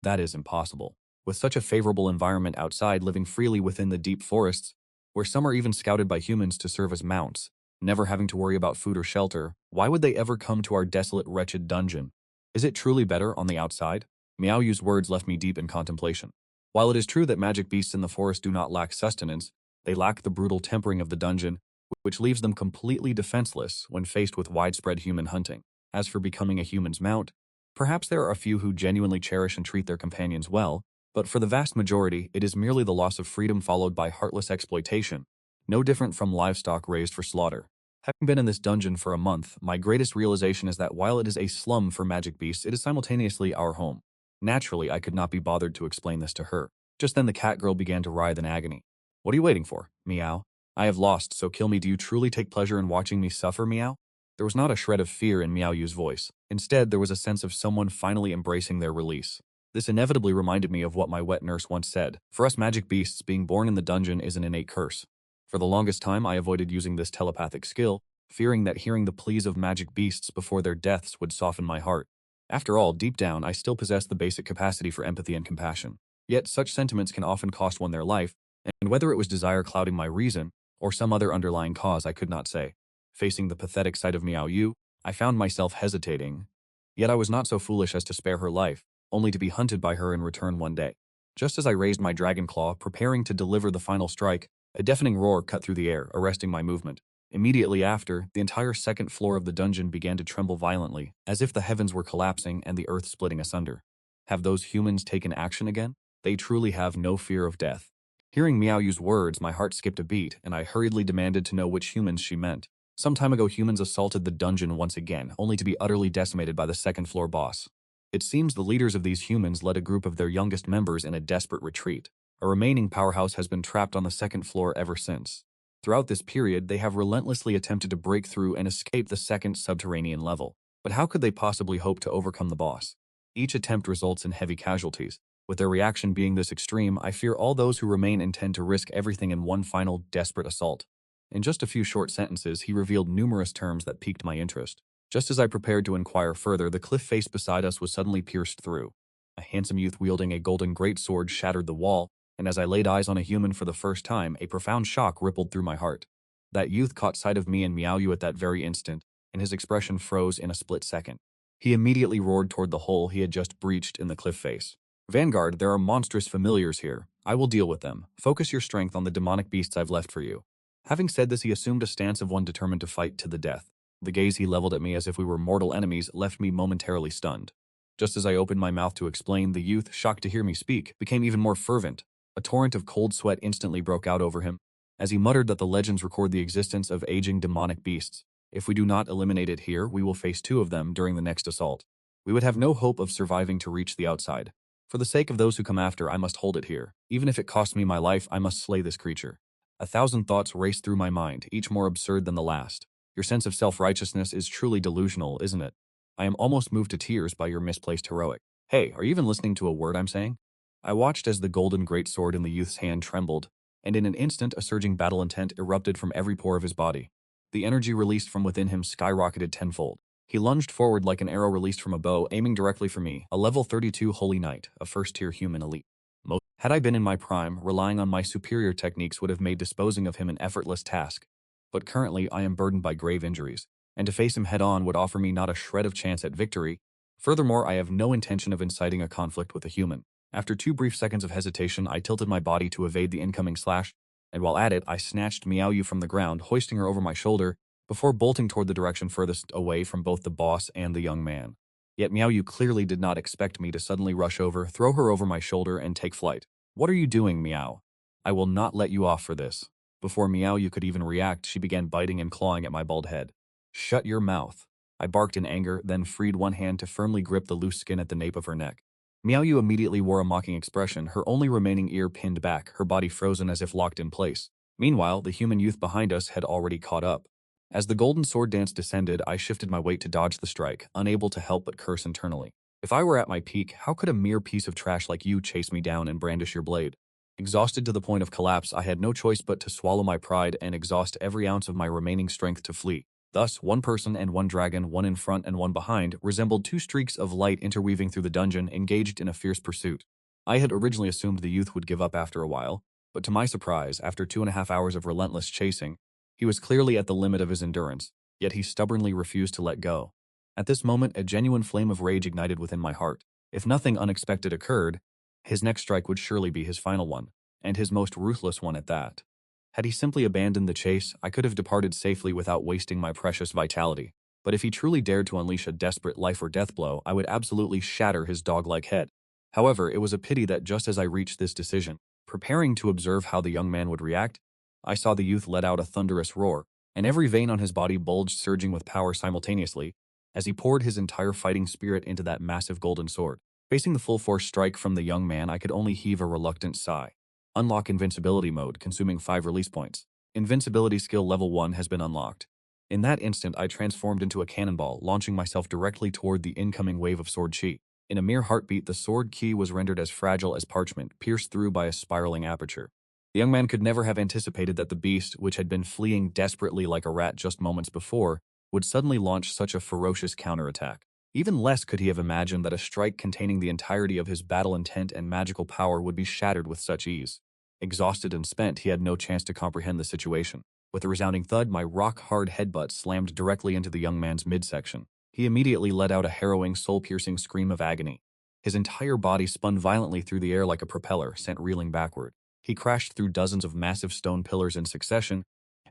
That is impossible. With such a favorable environment outside, living freely within the deep forests, where some are even scouted by humans to serve as mounts, never having to worry about food or shelter, why would they ever come to our desolate, wretched dungeon? Is it truly better on the outside? Meowyu's words left me deep in contemplation. While it is true that magic beasts in the forest do not lack sustenance, they lack the brutal tempering of the dungeon, which leaves them completely defenseless when faced with widespread human hunting. As for becoming a human's mount, perhaps there are a few who genuinely cherish and treat their companions well, but for the vast majority, it is merely the loss of freedom followed by heartless exploitation, no different from livestock raised for slaughter. Having been in this dungeon for a month, my greatest realization is that while it is a slum for magic beasts, it is simultaneously our home. Naturally, I could not be bothered to explain this to her. Just then the cat girl began to writhe in agony. "What are you waiting for? Meow. I have lost, so kill me. Do you truly take pleasure in watching me suffer, Meow?" There was not a shred of fear in Meowyu's voice. Instead, there was a sense of someone finally embracing their release. This inevitably reminded me of what my wet nurse once said. For us magic beasts, being born in the dungeon is an innate curse. For the longest time, I avoided using this telepathic skill, fearing that hearing the pleas of magic beasts before their deaths would soften my heart. After all, deep down, I still possess the basic capacity for empathy and compassion. Yet, such sentiments can often cost one their life, And whether it was desire clouding my reason, or some other underlying cause I could not say. Facing the pathetic sight of Miao Yu, I found myself hesitating. Yet I was not so foolish as to spare her life, only to be hunted by her in return one day. Just as I raised my dragon claw, preparing to deliver the final strike, a deafening roar cut through the air, arresting my movement. Immediately after, the entire second floor of the dungeon began to tremble violently, as if the heavens were collapsing and the earth splitting asunder. Have those humans taken action again? They truly have no fear of death. Hearing Miao Yu's words, my heart skipped a beat, and I hurriedly demanded to know which humans she meant. Some time ago, humans assaulted the dungeon once again, only to be utterly decimated by the second-floor boss. It seems the leaders of these humans led a group of their youngest members in a desperate retreat. A remaining powerhouse has been trapped on the second floor ever since. Throughout this period, they have relentlessly attempted to break through and escape the second subterranean level. But how could they possibly hope to overcome the boss? Each attempt results in heavy casualties. With their reaction being this extreme, I fear all those who remain intend to risk everything in one final, desperate assault. In just a few short sentences, he revealed numerous terms that piqued my interest. Just as I prepared to inquire further, the cliff face beside us was suddenly pierced through. A handsome youth wielding a golden greatsword shattered the wall, and as I laid eyes on a human for the first time, a profound shock rippled through my heart. That youth caught sight of me and Miao Yu at that very instant, and his expression froze in a split second. He immediately roared toward the hole he had just breached in the cliff face. Vanguard, there are monstrous familiars here. I will deal with them. Focus your strength on the demonic beasts I've left for you. Having said this, he assumed a stance of one determined to fight to the death. The gaze he leveled at me as if we were mortal enemies left me momentarily stunned. Just as I opened my mouth to explain, the youth, shocked to hear me speak, became even more fervent. A torrent of cold sweat instantly broke out over him, as he muttered that the legends record the existence of aging demonic beasts. If we do not eliminate it here, we will face 2 of them during the next assault. We would have no hope of surviving to reach the outside. For the sake of those who come after, I must hold it here. Even if it costs me my life, I must slay this creature. 1,000 thoughts raced through my mind, each more absurd than the last. Your sense of self-righteousness is truly delusional, isn't it? I am almost moved to tears by your misplaced heroic. Hey, are you even listening to a word I'm saying? I watched as the golden greatsword in the youth's hand trembled, and in an instant a surging battle intent erupted from every pore of his body. The energy released from within him skyrocketed tenfold. He lunged forward like an arrow released from a bow, aiming directly for me, a level 32 Holy Knight, a first-tier human elite. Had I been in my prime, relying on my superior techniques would have made disposing of him an effortless task. But currently, I am burdened by grave injuries, and to face him head-on would offer me not a shred of chance at victory. Furthermore, I have no intention of inciting a conflict with a human. After 2 brief seconds of hesitation, I tilted my body to evade the incoming slash, and while at it, I snatched Miao Yu from the ground, hoisting her over my shoulder, before bolting toward the direction furthest away from both the boss and the young man. Yet Miao Yu clearly did not expect me to suddenly rush over, throw her over my shoulder, and take flight. What are you doing, Miao? I will not let you off for this. Before Miao Yu could even react, she began biting and clawing at my bald head. Shut your mouth. I barked in anger, then freed one hand to firmly grip the loose skin at the nape of her neck. Miao Yu immediately wore a mocking expression, her only remaining ear pinned back, her body frozen as if locked in place. Meanwhile, the human youth behind us had already caught up. As the golden sword dance descended, I shifted my weight to dodge the strike, unable to help but curse internally. If I were at my peak, how could a mere piece of trash like you chase me down and brandish your blade? Exhausted to the point of collapse, I had no choice but to swallow my pride and exhaust every ounce of my remaining strength to flee. Thus, 1 person and 1 dragon, 1 in front and 1 behind, resembled 2 streaks of light interweaving through the dungeon, engaged in a fierce pursuit. I had originally assumed the youth would give up after a while, but to my surprise, after 2.5 hours of relentless chasing, he was clearly at the limit of his endurance, yet he stubbornly refused to let go. At this moment, a genuine flame of rage ignited within my heart. If nothing unexpected occurred, his next strike would surely be his final one, and his most ruthless one at that. Had he simply abandoned the chase, I could have departed safely without wasting my precious vitality. But if he truly dared to unleash a desperate life-or-death blow, I would absolutely shatter his dog-like head. However, it was a pity that just as I reached this decision, preparing to observe how the young man would react, I saw the youth let out a thunderous roar, and every vein on his body bulged, surging with power simultaneously, as he poured his entire fighting spirit into that massive golden sword. Facing the full-force strike from the young man, I could only heave a reluctant sigh. Unlock invincibility mode, consuming 5 release points. Invincibility skill level 1 has been unlocked. In that instant, I transformed into a cannonball, launching myself directly toward the incoming wave of sword chi. In a mere heartbeat, the sword key was rendered as fragile as parchment, pierced through by a spiraling aperture. The young man could never have anticipated that the beast, which had been fleeing desperately like a rat just moments before, would suddenly launch such a ferocious counterattack. Even less could he have imagined that a strike containing the entirety of his battle intent and magical power would be shattered with such ease. Exhausted and spent, he had no chance to comprehend the situation. With a resounding thud, my rock-hard headbutt slammed directly into the young man's midsection. He immediately let out a harrowing, soul-piercing scream of agony. His entire body spun violently through the air like a propeller, sent reeling backward. He crashed through dozens of massive stone pillars in succession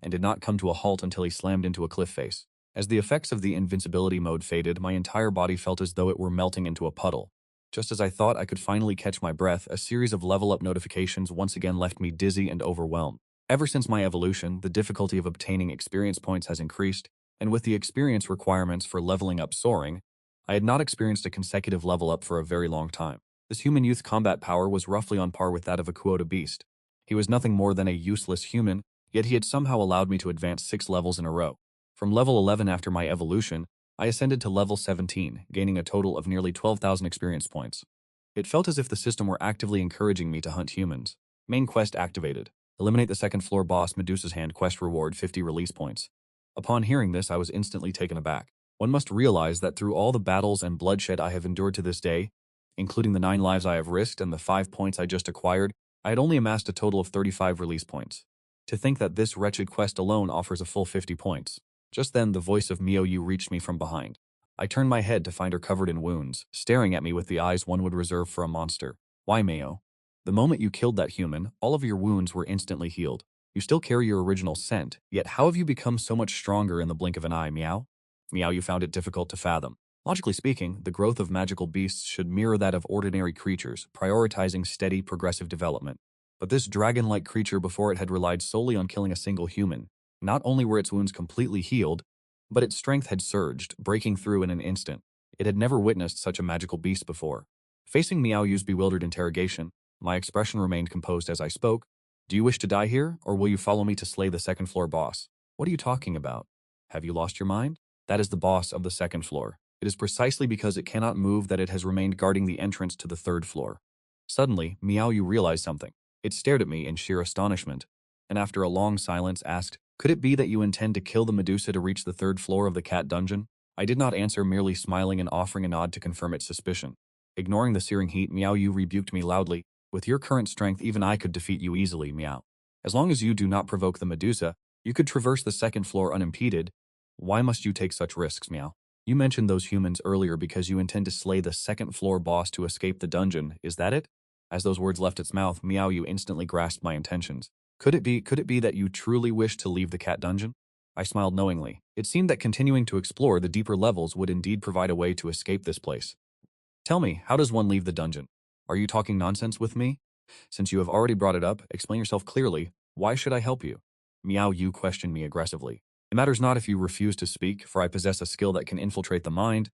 and did not come to a halt until he slammed into a cliff face. As the effects of the invincibility mode faded, my entire body felt as though it were melting into a puddle. Just as I thought I could finally catch my breath, a series of level-up notifications once again left me dizzy and overwhelmed. Ever since my evolution, the difficulty of obtaining experience points has increased, and with the experience requirements for leveling up soaring, I had not experienced a consecutive level up for a very long time. This human youth combat power was roughly on par with that of a quota beast. He was nothing more than a useless human, yet he had somehow allowed me to advance 6 levels in a row. From level 11 after my evolution, I ascended to level 17, gaining a total of nearly 12,000 experience points. It felt as if the system were actively encouraging me to hunt humans. Main quest activated. Eliminate the second floor boss Medusa's hand quest reward 50 release points. Upon hearing this, I was instantly taken aback. One must realize that through all the battles and bloodshed I have endured to this day, including the 9 lives I have risked and the 5 points I just acquired, I had only amassed a total of 35 release points. To think that this wretched quest alone offers a full 50 points. Just then, the voice of Miou reached me from behind. I turned my head to find her covered in wounds, staring at me with the eyes one would reserve for a monster. Why, Miou? The moment you killed that human, all of your wounds were instantly healed. You still carry your original scent, yet how have you become so much stronger in the blink of an eye, Miou? Miou found it difficult to fathom. Logically speaking, the growth of magical beasts should mirror that of ordinary creatures, prioritizing steady, progressive development. But this dragon-like creature before it had relied solely on killing a single human. Not only were its wounds completely healed, but its strength had surged, breaking through in an instant. It had never witnessed such a magical beast before. Facing Miou's bewildered interrogation, my expression remained composed as I spoke. Do you wish to die here, or will you follow me to slay the second floor boss? What are you talking about? Have you lost your mind? That is the boss of the second floor. It is precisely because it cannot move that it has remained guarding the entrance to the third floor. Suddenly, Miou realized something. It stared at me in sheer astonishment, and after a long silence asked, could it be that you intend to kill the Medusa to reach the third floor of the cat dungeon? I did not answer, merely smiling and offering a nod to confirm its suspicion. Ignoring the searing heat, Miou rebuked me loudly. With your current strength, even I could defeat you easily, Miou. As long as you do not provoke the Medusa, you could traverse the second floor unimpeded. Why must you take such risks, Miou? You mentioned those humans earlier because you intend to slay the second floor boss to escape the dungeon, is that it? As those words left its mouth, Miou instantly grasped my intentions. Could it be that you truly wish to leave the cat dungeon? I smiled knowingly. It seemed that continuing to explore the deeper levels would indeed provide a way to escape this place. Tell me, how does one leave the dungeon? Are you talking nonsense with me? Since you have already brought it up, explain yourself clearly. Why should I help you? Miou questioned me aggressively. It matters not if you refuse to speak, for I possess a skill that can infiltrate the mind.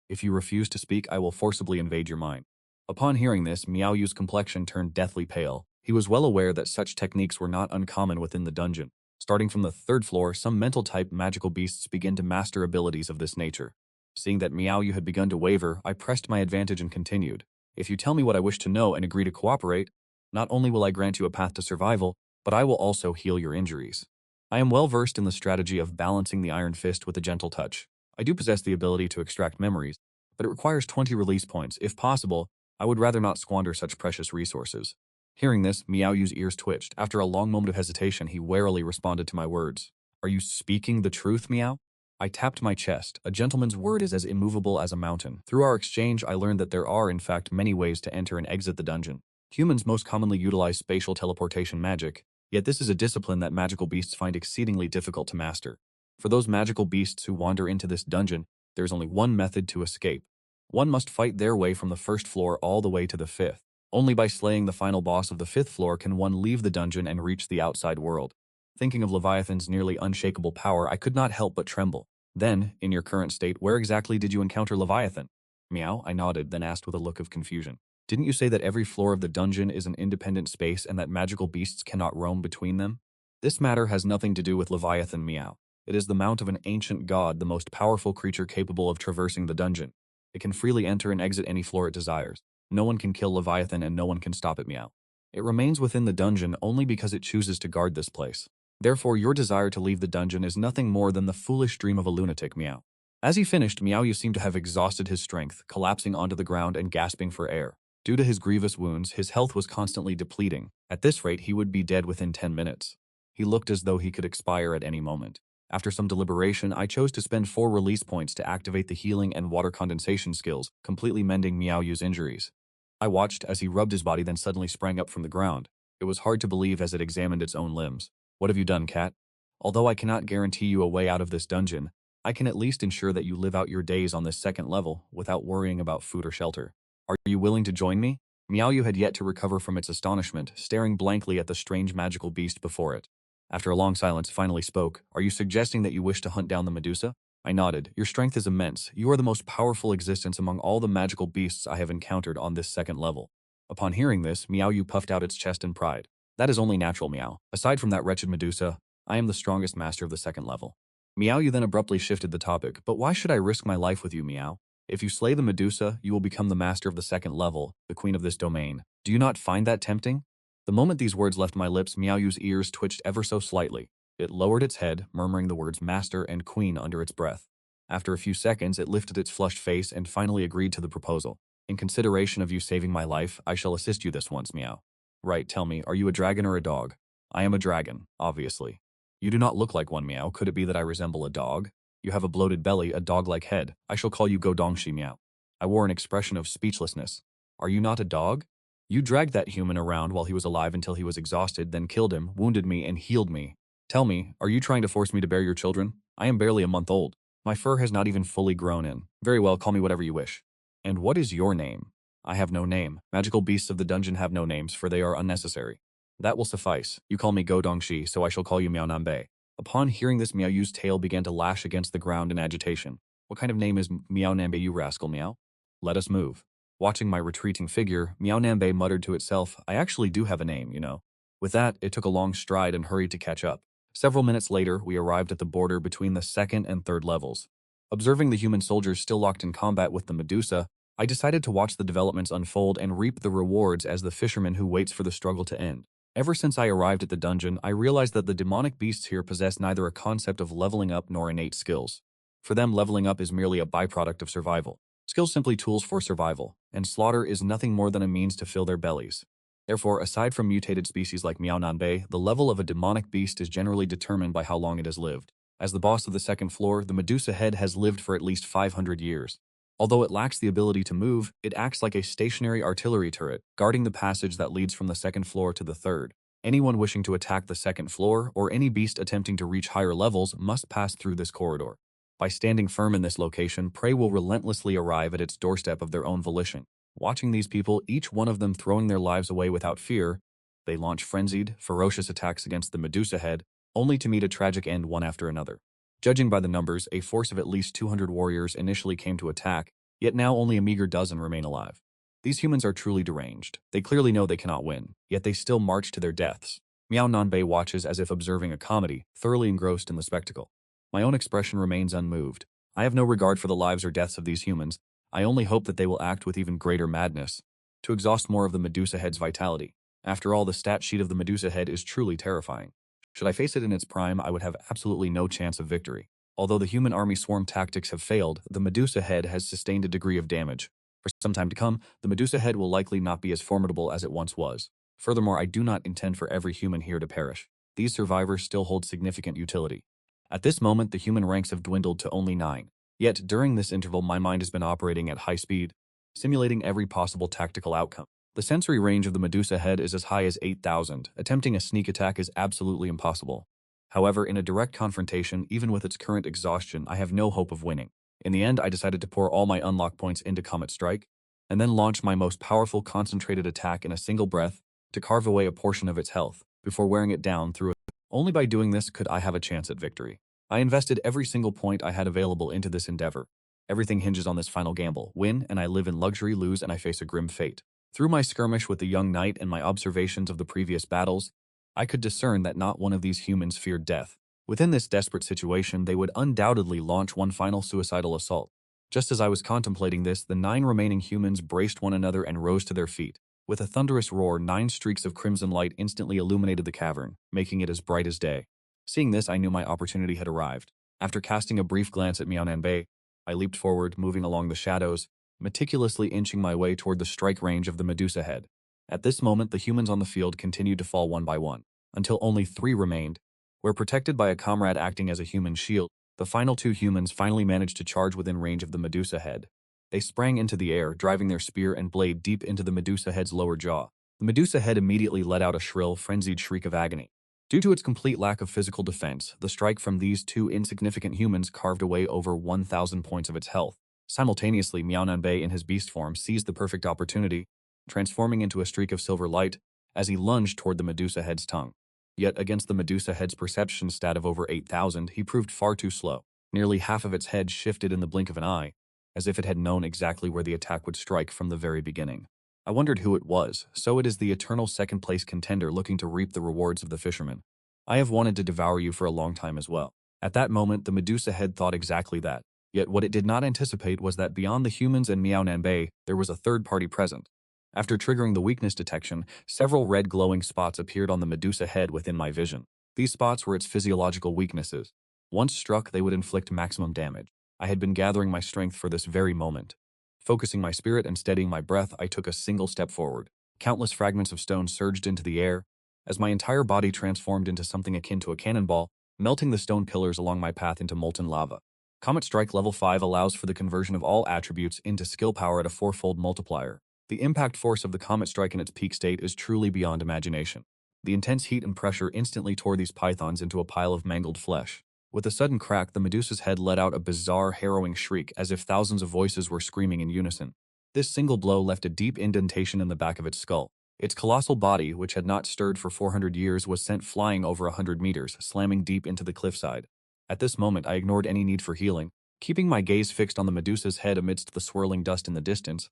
If you refuse to speak, I will forcibly invade your mind. Upon hearing this, Miou's complexion turned deathly pale. He was well aware that such techniques were not uncommon within the dungeon. Starting from the third floor, some mental-type magical beasts begin to master abilities of this nature. Seeing that Miou had begun to waver, I pressed my advantage and continued. If you tell me what I wish to know and agree to cooperate, not only will I grant you a path to survival, but I will also heal your injuries. I am well versed in the strategy of balancing the iron fist with a gentle touch. I do possess the ability to extract memories, but it requires 20 release points. If possible, I would rather not squander such precious resources. Hearing this, Miou's ears twitched. After a long moment of hesitation, he warily responded to my words. Are you speaking the truth, Miou? I tapped my chest. A gentleman's word is as immovable as a mountain. Through our exchange, I learned that there are, in fact, many ways to enter and exit the dungeon. Humans most commonly utilize spatial teleportation magic, yet this is a discipline that magical beasts find exceedingly difficult to master. For those magical beasts who wander into this dungeon, there is only one method to escape. One must fight their way from the first floor all the way to the fifth. Only by slaying the final boss of the fifth floor can one leave the dungeon and reach the outside world. Thinking of Leviathan's nearly unshakable power, I could not help but tremble. Then, in your current state, where exactly did you encounter Leviathan? Miou, I nodded, then asked with a look of confusion. Didn't you say that every floor of the dungeon is an independent space and that magical beasts cannot roam between them? This matter has nothing to do with Leviathan, Miou. It is the mount of an ancient god, the most powerful creature capable of traversing the dungeon. It can freely enter and exit any floor it desires. No one can kill Leviathan and no one can stop it, Miou. It remains within the dungeon only because it chooses to guard this place. Therefore, your desire to leave the dungeon is nothing more than the foolish dream of a lunatic, Miou. As he finished, Miou seemed to have exhausted his strength, collapsing onto the ground and gasping for air. Due to his grievous wounds, his health was constantly depleting. At this rate, he would be dead within 10 minutes. He looked as though he could expire at any moment. After some deliberation, I chose to spend 4 release points to activate the healing and water condensation skills, completely mending Meow Yu's injuries. I watched as he rubbed his body, then suddenly sprang up from the ground. It was hard to believe as it examined its own limbs. What have you done, cat? Although I cannot guarantee you a way out of this dungeon, I can at least ensure that you live out your days on this second level without worrying about food or shelter. Are you willing to join me? Meow Yu had yet to recover from its astonishment, staring blankly at the strange magical beast before it. After a long silence, finally spoke. Are you suggesting that you wish to hunt down the Medusa? I nodded. Your strength is immense. You are the most powerful existence among all the magical beasts I have encountered on this second level. Upon hearing this, Meow Yu puffed out its chest in pride. That is only natural, Meow. Aside from that wretched Medusa, I am the strongest master of the second level. Meow Yu then abruptly shifted the topic. But why should I risk my life with you, Meow? If you slay the Medusa, you will become the master of the second level, the queen of this domain. Do you not find that tempting? The moment these words left my lips, Meow Yu's ears twitched ever so slightly. It lowered its head, murmuring the words master and queen under its breath. After a few seconds, it lifted its flushed face and finally agreed to the proposal. In consideration of you saving my life, I shall assist you this once, Meow. Right, tell me, are you a dragon or a dog? I am a dragon, obviously. You do not look like one, Meow. Could it be that I resemble a dog? You have a bloated belly, a dog-like head. I shall call you Godongshi, Meow. I wore an expression of speechlessness. Are you not a dog? You dragged that human around while he was alive until he was exhausted, then killed him, wounded me, and healed me. Tell me, are you trying to force me to bear your children? I am barely a month old. My fur has not even fully grown in. Very well, call me whatever you wish. And what is your name? I have no name. Magical beasts of the dungeon have no names, for they are unnecessary. That will suffice. You call me Godongshi, so I shall call you Miao Nanbei. Upon hearing this, Meow Yu's tail began to lash against the ground in agitation. What kind of name is Miao Nanbei, you rascal, Meow? Let us move. Watching my retreating figure, Miao Nanbei muttered to itself, I actually do have a name, you know. With that, it took a long stride and hurried to catch up. Several minutes later, we arrived at the border between the second and third levels. Observing the human soldiers still locked in combat with the Medusa, I decided to watch the developments unfold and reap the rewards as the fisherman who waits for the struggle to end. Ever since I arrived at the dungeon, I realized that the demonic beasts here possess neither a concept of leveling up nor innate skills. For them, leveling up is merely a byproduct of survival. Skills simply tools for survival, and slaughter is nothing more than a means to fill their bellies. Therefore, aside from mutated species like Miao Nanbei, the level of a demonic beast is generally determined by how long it has lived. As the boss of the second floor, the Medusa head has lived for at least 500 years. Although it lacks the ability to move, it acts like a stationary artillery turret, guarding the passage that leads from the second floor to the third. Anyone wishing to attack the second floor, or any beast attempting to reach higher levels, must pass through this corridor. By standing firm in this location, prey will relentlessly arrive at its doorstep of their own volition. Watching these people, each one of them throwing their lives away without fear, they launch frenzied, ferocious attacks against the Medusa head, only to meet a tragic end one after another. Judging by the numbers, a force of at least 200 warriors initially came to attack, yet now only a meager dozen remain alive. These humans are truly deranged. They clearly know they cannot win, yet they still march to their deaths. Miao Nanbei watches as if observing a comedy, thoroughly engrossed in the spectacle. My own expression remains unmoved. I have no regard for the lives or deaths of these humans. I only hope that they will act with even greater madness, to exhaust more of the Medusa head's vitality. After all, the stat sheet of the Medusa head is truly terrifying. Should I face it in its prime, I would have absolutely no chance of victory. Although the human army swarm tactics have failed, the Medusa head has sustained a degree of damage. For some time to come, the Medusa head will likely not be as formidable as it once was. Furthermore, I do not intend for every human here to perish. These survivors still hold significant utility. At this moment, the human ranks have dwindled to only 9. Yet, during this interval, my mind has been operating at high speed, simulating every possible tactical outcome. The sensory range of the Medusa head is as high as 8,000. Attempting a sneak attack is absolutely impossible. However, in a direct confrontation, even with its current exhaustion, I have no hope of winning. In the end, I decided to pour all my unlock points into Comet Strike, and then launch my most powerful concentrated attack in a single breath to carve away a portion of its health, before wearing it down through it. Only by doing this could I have a chance at victory. I invested every single point I had available into this endeavor. Everything hinges on this final gamble. Win, and I live in luxury; lose, and I face a grim fate. Through my skirmish with the young knight and my observations of the previous battles, I could discern that not one of these humans feared death. Within this desperate situation, they would undoubtedly launch one final suicidal assault. Just as I was contemplating this, the 9 remaining humans braced one another and rose to their feet. With a thunderous roar, 9 streaks of crimson light instantly illuminated the cavern, making it as bright as day. Seeing this, I knew my opportunity had arrived. After casting a brief glance at Miao Nanbei, I leaped forward, moving along the shadows, meticulously inching my way toward the strike range of the Medusa head. At this moment, the humans on the field continued to fall one by one, until only 3 remained. Where protected by a comrade acting as a human shield, the final 2 humans finally managed to charge within range of the Medusa head. They sprang into the air, driving their spear and blade deep into the Medusa head's lower jaw. The Medusa head immediately let out a shrill, frenzied shriek of agony. Due to its complete lack of physical defense, the strike from these 2 insignificant humans carved away over 1,000 points of its health. Simultaneously, Miao Nanbei in his beast form seized the perfect opportunity, transforming into a streak of silver light as he lunged toward the Medusa head's tongue. Yet against the Medusa head's perception stat of over 8,000, he proved far too slow. Nearly half of its head shifted in the blink of an eye, as if it had known exactly where the attack would strike from the very beginning. I wondered who it was, so it is the eternal second-place contender looking to reap the rewards of the fisherman. I have wanted to devour you for a long time as well. At that moment, the Medusa head thought exactly that. Yet what it did not anticipate was that beyond the humans and Miao Nanbei, there was a third party present. After triggering the weakness detection, several red glowing spots appeared on the Medusa head within my vision. These spots were its physiological weaknesses. Once struck, they would inflict maximum damage. I had been gathering my strength for this very moment. Focusing my spirit and steadying my breath, I took a single step forward. Countless fragments of stone surged into the air, as my entire body transformed into something akin to a cannonball, melting the stone pillars along my path into molten lava. Comet Strike Level 5 allows for the conversion of all attributes into skill power at a 4-fold multiplier. The impact force of the Comet Strike in its peak state is truly beyond imagination. The intense heat and pressure instantly tore these pythons into a pile of mangled flesh. With a sudden crack, the Medusa's head let out a bizarre, harrowing shriek as if thousands of voices were screaming in unison. This single blow left a deep indentation in the back of its skull. Its colossal body, which had not stirred for 400 years, was sent flying over 100 meters, slamming deep into the cliffside. At this moment, I ignored any need for healing, keeping my gaze fixed on the Medusa's head amidst the swirling dust in the distance,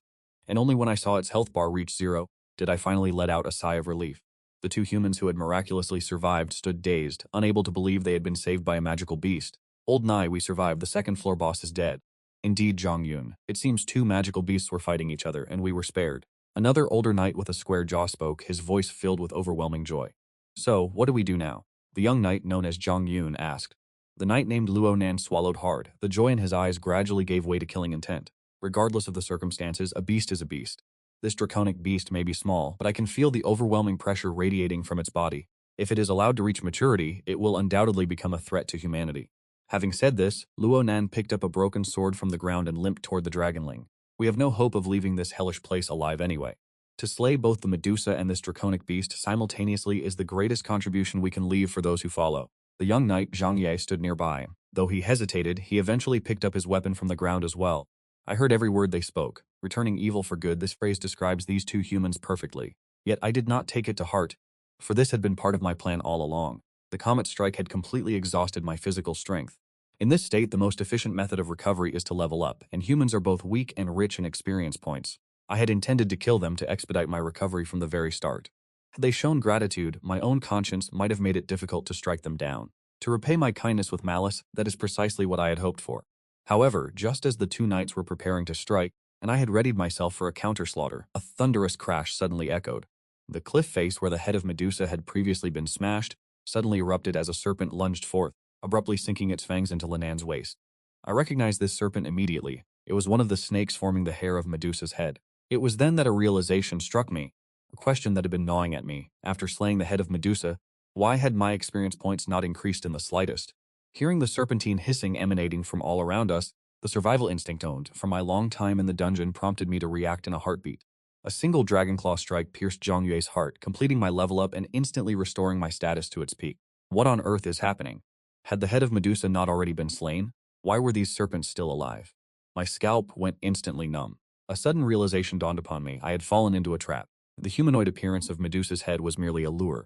and only when I saw its health bar reach 0 did I finally let out a sigh of relief. The 2 humans who had miraculously survived stood dazed, unable to believe they had been saved by a magical beast. Old Nai, we survived. The second-floor boss is dead. Indeed, Zhang Yun. It seems 2 magical beasts were fighting each other, and we were spared. Another older knight with a square jaw spoke, his voice filled with overwhelming joy. So, what do we do now? The young knight, known as Zhang Yun, asked. The knight named Luo Nan swallowed hard. The joy in his eyes gradually gave way to killing intent. Regardless of the circumstances, a beast is a beast. This draconic beast may be small, but I can feel the overwhelming pressure radiating from its body. If it is allowed to reach maturity, it will undoubtedly become a threat to humanity. Having said this, Luo Nan picked up a broken sword from the ground and limped toward the dragonling. We have no hope of leaving this hellish place alive anyway. To slay both the Medusa and this draconic beast simultaneously is the greatest contribution we can leave for those who follow. The young knight, Zhang Ye, stood nearby. Though he hesitated, he eventually picked up his weapon from the ground as well. I heard every word they spoke. Returning evil for good, this phrase describes these 2 humans perfectly. Yet I did not take it to heart, for this had been part of my plan all along. The Comet Strike had completely exhausted my physical strength. In this state, the most efficient method of recovery is to level up, and humans are both weak and rich in experience points. I had intended to kill them to expedite my recovery from the very start. Had they shown gratitude, my own conscience might have made it difficult to strike them down. To repay my kindness with malice, that is precisely what I had hoped for. However, just as the 2 knights were preparing to strike, and I had readied myself for a counter-slaughter, a thunderous crash suddenly echoed. The cliff face where the head of Medusa had previously been smashed suddenly erupted as a serpent lunged forth, abruptly sinking its fangs into Linan's waist. I recognized this serpent immediately. It was one of the snakes forming the hair of Medusa's head. It was then that a realization struck me, a question that had been gnawing at me. After slaying the head of Medusa, why had my experience points not increased in the slightest? Hearing the serpentine hissing emanating from all around us, the survival instinct owned from my long time in the dungeon prompted me to react in a heartbeat. A single dragonclaw strike pierced Zhang Yue's heart, completing my level up and instantly restoring my status to its peak. What on earth is happening? Had the head of Medusa not already been slain? Why were these serpents still alive? My scalp went instantly numb. A sudden realization dawned upon me. I had fallen into a trap. The humanoid appearance of Medusa's head was merely a lure.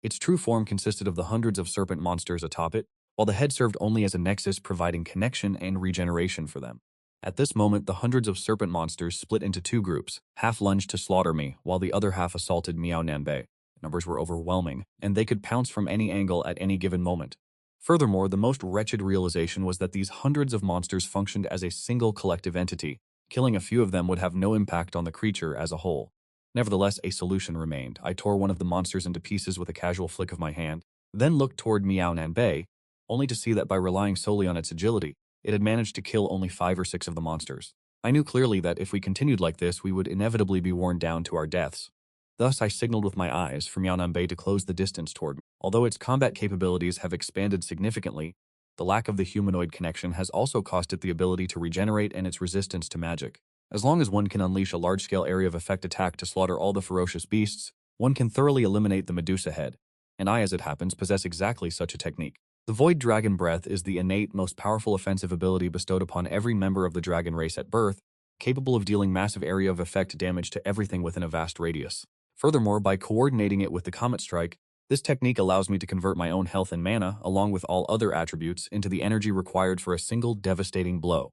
Its true form consisted of the hundreds of serpent monsters atop it, while the head served only as a nexus providing connection and regeneration for them. At this moment, the hundreds of serpent monsters split into 2 groups. Half lunged to slaughter me, while the other half assaulted Miao Nanbei. Numbers were overwhelming, and they could pounce from any angle at any given moment. Furthermore, the most wretched realization was that these hundreds of monsters functioned as a single collective entity. Killing a few of them would have no impact on the creature as a whole. Nevertheless, a solution remained. I tore one of the monsters into pieces with a casual flick of my hand, then looked toward Miao Nanbei, only to see that by relying solely on its agility, it had managed to kill only 5 or 6 of the monsters. I knew clearly that if we continued like this, we would inevitably be worn down to our deaths. Thus, I signaled with my eyes for Miaonanbei to close the distance toward me. Although its combat capabilities have expanded significantly, the lack of the humanoid connection has also cost it the ability to regenerate and its resistance to magic. As long as one can unleash a large-scale area of effect attack to slaughter all the ferocious beasts, one can thoroughly eliminate the Medusa head. And I, as it happens, possess exactly such a technique. The Void Dragon Breath is the innate, most powerful offensive ability bestowed upon every member of the dragon race at birth, capable of dealing massive area of effect damage to everything within a vast radius. Furthermore, by coordinating it with the Comet Strike, this technique allows me to convert my own health and mana, along with all other attributes, into the energy required for a single devastating blow.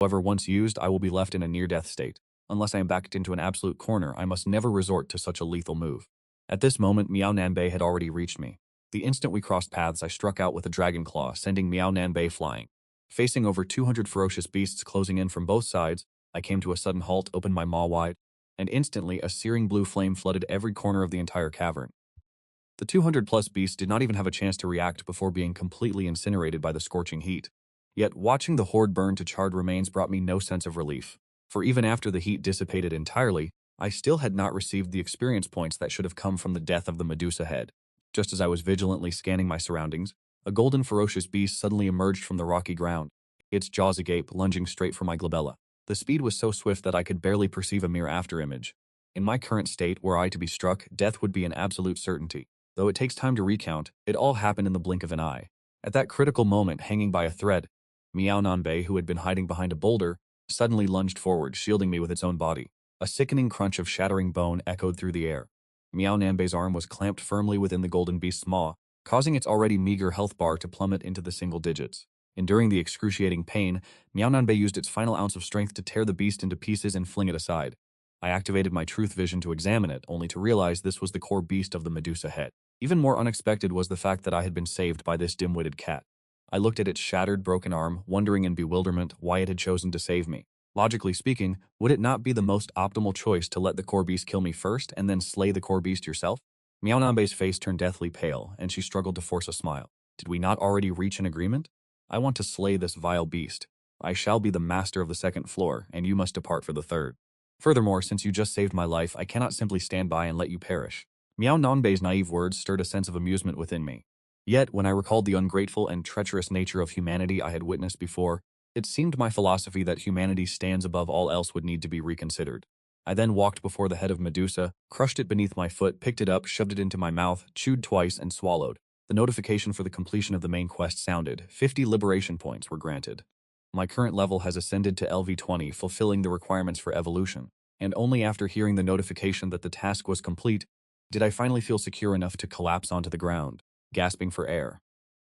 However, once used, I will be left in a near-death state. Unless I am backed into an absolute corner, I must never resort to such a lethal move. At this moment, Miaonanbei had already reached me. The instant we crossed paths, I struck out with a dragon claw, sending Miaonanbei flying. Facing over 200 ferocious beasts closing in from both sides, I came to a sudden halt, opened my maw wide, and instantly a searing blue flame flooded every corner of the entire cavern. The 200-plus beasts did not even have a chance to react before being completely incinerated by the scorching heat. Yet, watching the horde burn to charred remains brought me no sense of relief. For even after the heat dissipated entirely, I still had not received the experience points that should have come from the death of the Medusa head. Just as I was vigilantly scanning my surroundings, a golden ferocious beast suddenly emerged from the rocky ground, its jaws agape, lunging straight for my glabella. The speed was so swift that I could barely perceive a mere afterimage. In my current state, were I to be struck, death would be an absolute certainty. Though it takes time to recount, it all happened in the blink of an eye. At that critical moment, hanging by a thread, Miaonanbei, who had been hiding behind a boulder, suddenly lunged forward, shielding me with its own body. A sickening crunch of shattering bone echoed through the air. Miaonanbei's arm was clamped firmly within the golden beast's maw, causing its already meager health bar to plummet into the single digits. Enduring the excruciating pain, Miaonanbei used its final ounce of strength to tear the beast into pieces and fling it aside. I activated my truth vision to examine it, only to realize this was the core beast of the Medusa head. Even more unexpected was the fact that I had been saved by this dim-witted cat. I looked at its shattered, broken arm, wondering in bewilderment why it had chosen to save me. Logically speaking, would it not be the most optimal choice to let the core beast kill me first and then slay the core beast yourself? Miaonanbei's face turned deathly pale, and she struggled to force a smile. Did we not already reach an agreement? I want to slay this vile beast. I shall be the master of the second floor, and you must depart for the third. Furthermore, since you just saved my life, I cannot simply stand by and let you perish. Miaonanbei's naive words stirred a sense of amusement within me. Yet, when I recalled the ungrateful and treacherous nature of humanity I had witnessed before, it seemed my philosophy that humanity stands above all else would need to be reconsidered. I then walked before the head of Medusa, crushed it beneath my foot, picked it up, shoved it into my mouth, chewed twice, and swallowed. The notification for the completion of the main quest sounded. 50 liberation points were granted. My current level has ascended to LV20, fulfilling the requirements for evolution, and only after hearing the notification that the task was complete did I finally feel secure enough to collapse onto the ground, gasping for air.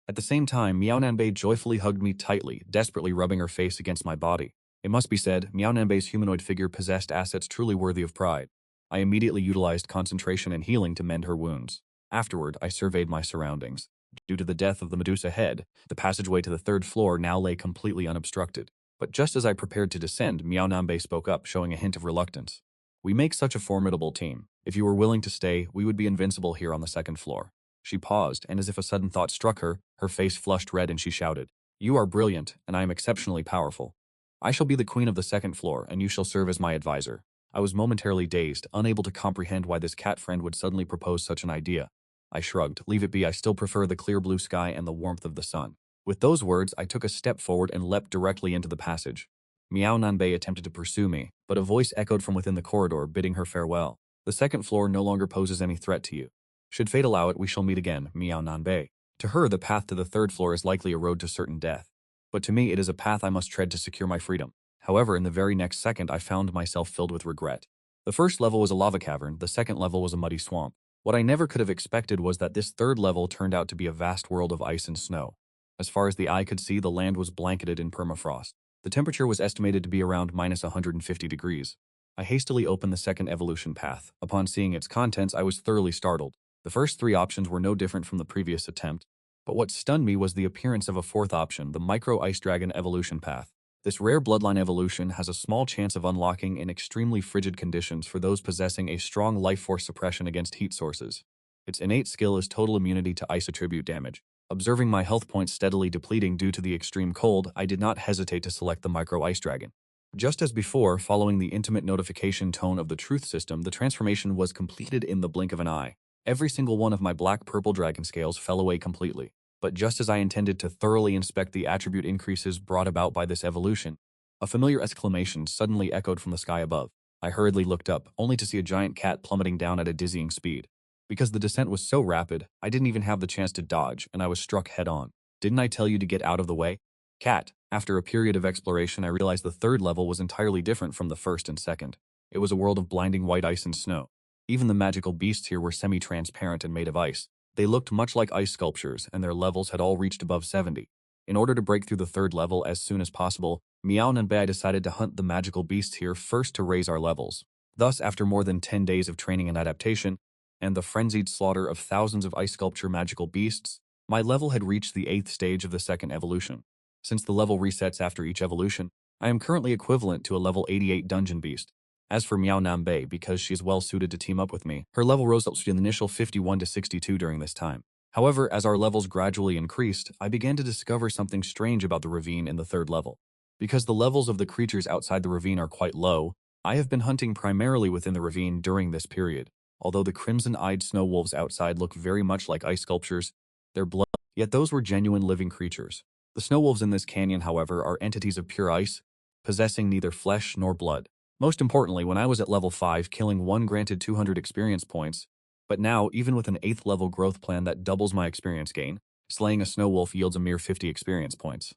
At the same time, Miaonanbei joyfully hugged me tightly, desperately rubbing her face against my body. It must be said, Miaonanbei's humanoid figure possessed assets truly worthy of pride. I immediately utilized concentration and healing to mend her wounds. Afterward, I surveyed my surroundings. Due to the death of the Medusa head, the passageway to the third floor now lay completely unobstructed. But just as I prepared to descend, Miaonanbei spoke up, showing a hint of reluctance. We make such a formidable team. If you were willing to stay, we would be invincible here on the second floor. She paused, and as if a sudden thought struck her, her face flushed red and she shouted, "You are brilliant, and I am exceptionally powerful. I shall be the queen of the second floor, and you shall serve as my advisor." I was momentarily dazed, unable to comprehend why this cat friend would suddenly propose such an idea. I shrugged. Leave it be, I still prefer the clear blue sky and the warmth of the sun. With those words, I took a step forward and leapt directly into the passage. Miaonanbei attempted to pursue me, but a voice echoed from within the corridor, bidding her farewell. The second floor no longer poses any threat to you. Should fate allow it, we shall meet again, Miaonanbei. To her, the path to the third floor is likely a road to certain death. But to me, it is a path I must tread to secure my freedom. However, in the very next second, I found myself filled with regret. The first level was a lava cavern, the second level was a muddy swamp. What I never could have expected was that this third level turned out to be a vast world of ice and snow. As far as the eye could see, the land was blanketed in permafrost. The temperature was estimated to be around minus 150 degrees. I hastily opened the second evolution path. Upon seeing its contents, I was thoroughly startled. The first three options were no different from the previous attempt, but what stunned me was the appearance of a fourth option, the Micro Ice Dragon evolution path. This rare bloodline evolution has a small chance of unlocking in extremely frigid conditions for those possessing a strong life force suppression against heat sources. Its innate skill is total immunity to ice attribute damage. Observing my health points steadily depleting due to the extreme cold, I did not hesitate to select the Micro Ice Dragon. Just as before, following the intimate notification tone of the truth system, the transformation was completed in the blink of an eye. Every single one of my black-purple dragon scales fell away completely. But just as I intended to thoroughly inspect the attribute increases brought about by this evolution, a familiar exclamation suddenly echoed from the sky above. I hurriedly looked up, only to see a giant cat plummeting down at a dizzying speed. Because the descent was so rapid, I didn't even have the chance to dodge, and I was struck head-on. Didn't I tell you to get out of the way? Cat. After a period of exploration, I realized the third level was entirely different from the first and second. It was a world of blinding white ice and snow. Even the magical beasts here were semi-transparent and made of ice. They looked much like ice sculptures, and their levels had all reached above 70. In order to break through the third level as soon as possible, Meow and Bei decided to hunt the magical beasts here first to raise our levels. Thus, after more than 10 days of training and adaptation, and the frenzied slaughter of thousands of ice sculpture magical beasts, my level had reached the 8th stage of the second evolution. Since the level resets after each evolution, I am currently equivalent to a level 88 dungeon beast. As for Meow Nanbei, because she is well suited to team up with me, her level rose up to the initial 51 to 62 during this time. However, as our levels gradually increased, I began to discover something strange about the ravine in the third level. Because the levels of the creatures outside the ravine are quite low, I have been hunting primarily within the ravine during this period. Although the crimson-eyed snow wolves outside look very much like ice sculptures, their blood, yet those were genuine living creatures. The snow wolves in this canyon, however, are entities of pure ice, possessing neither flesh nor blood. Most importantly, when I was at level 5, killing one granted 200 experience points, but now, even with an 8th level growth plan that doubles my experience gain, slaying a snow wolf yields a mere 50 experience points.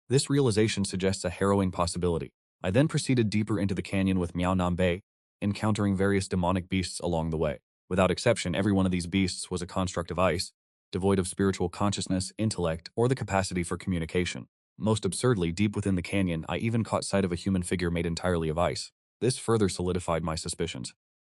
This realization suggests a harrowing possibility. I then proceeded deeper into the canyon with Meow Nanbei, encountering various demonic beasts along the way. Without exception, every one of these beasts was a construct of ice, devoid of spiritual consciousness, intellect, or the capacity for communication. Most absurdly, deep within the canyon, I even caught sight of a human figure made entirely of ice. This further solidified my suspicions.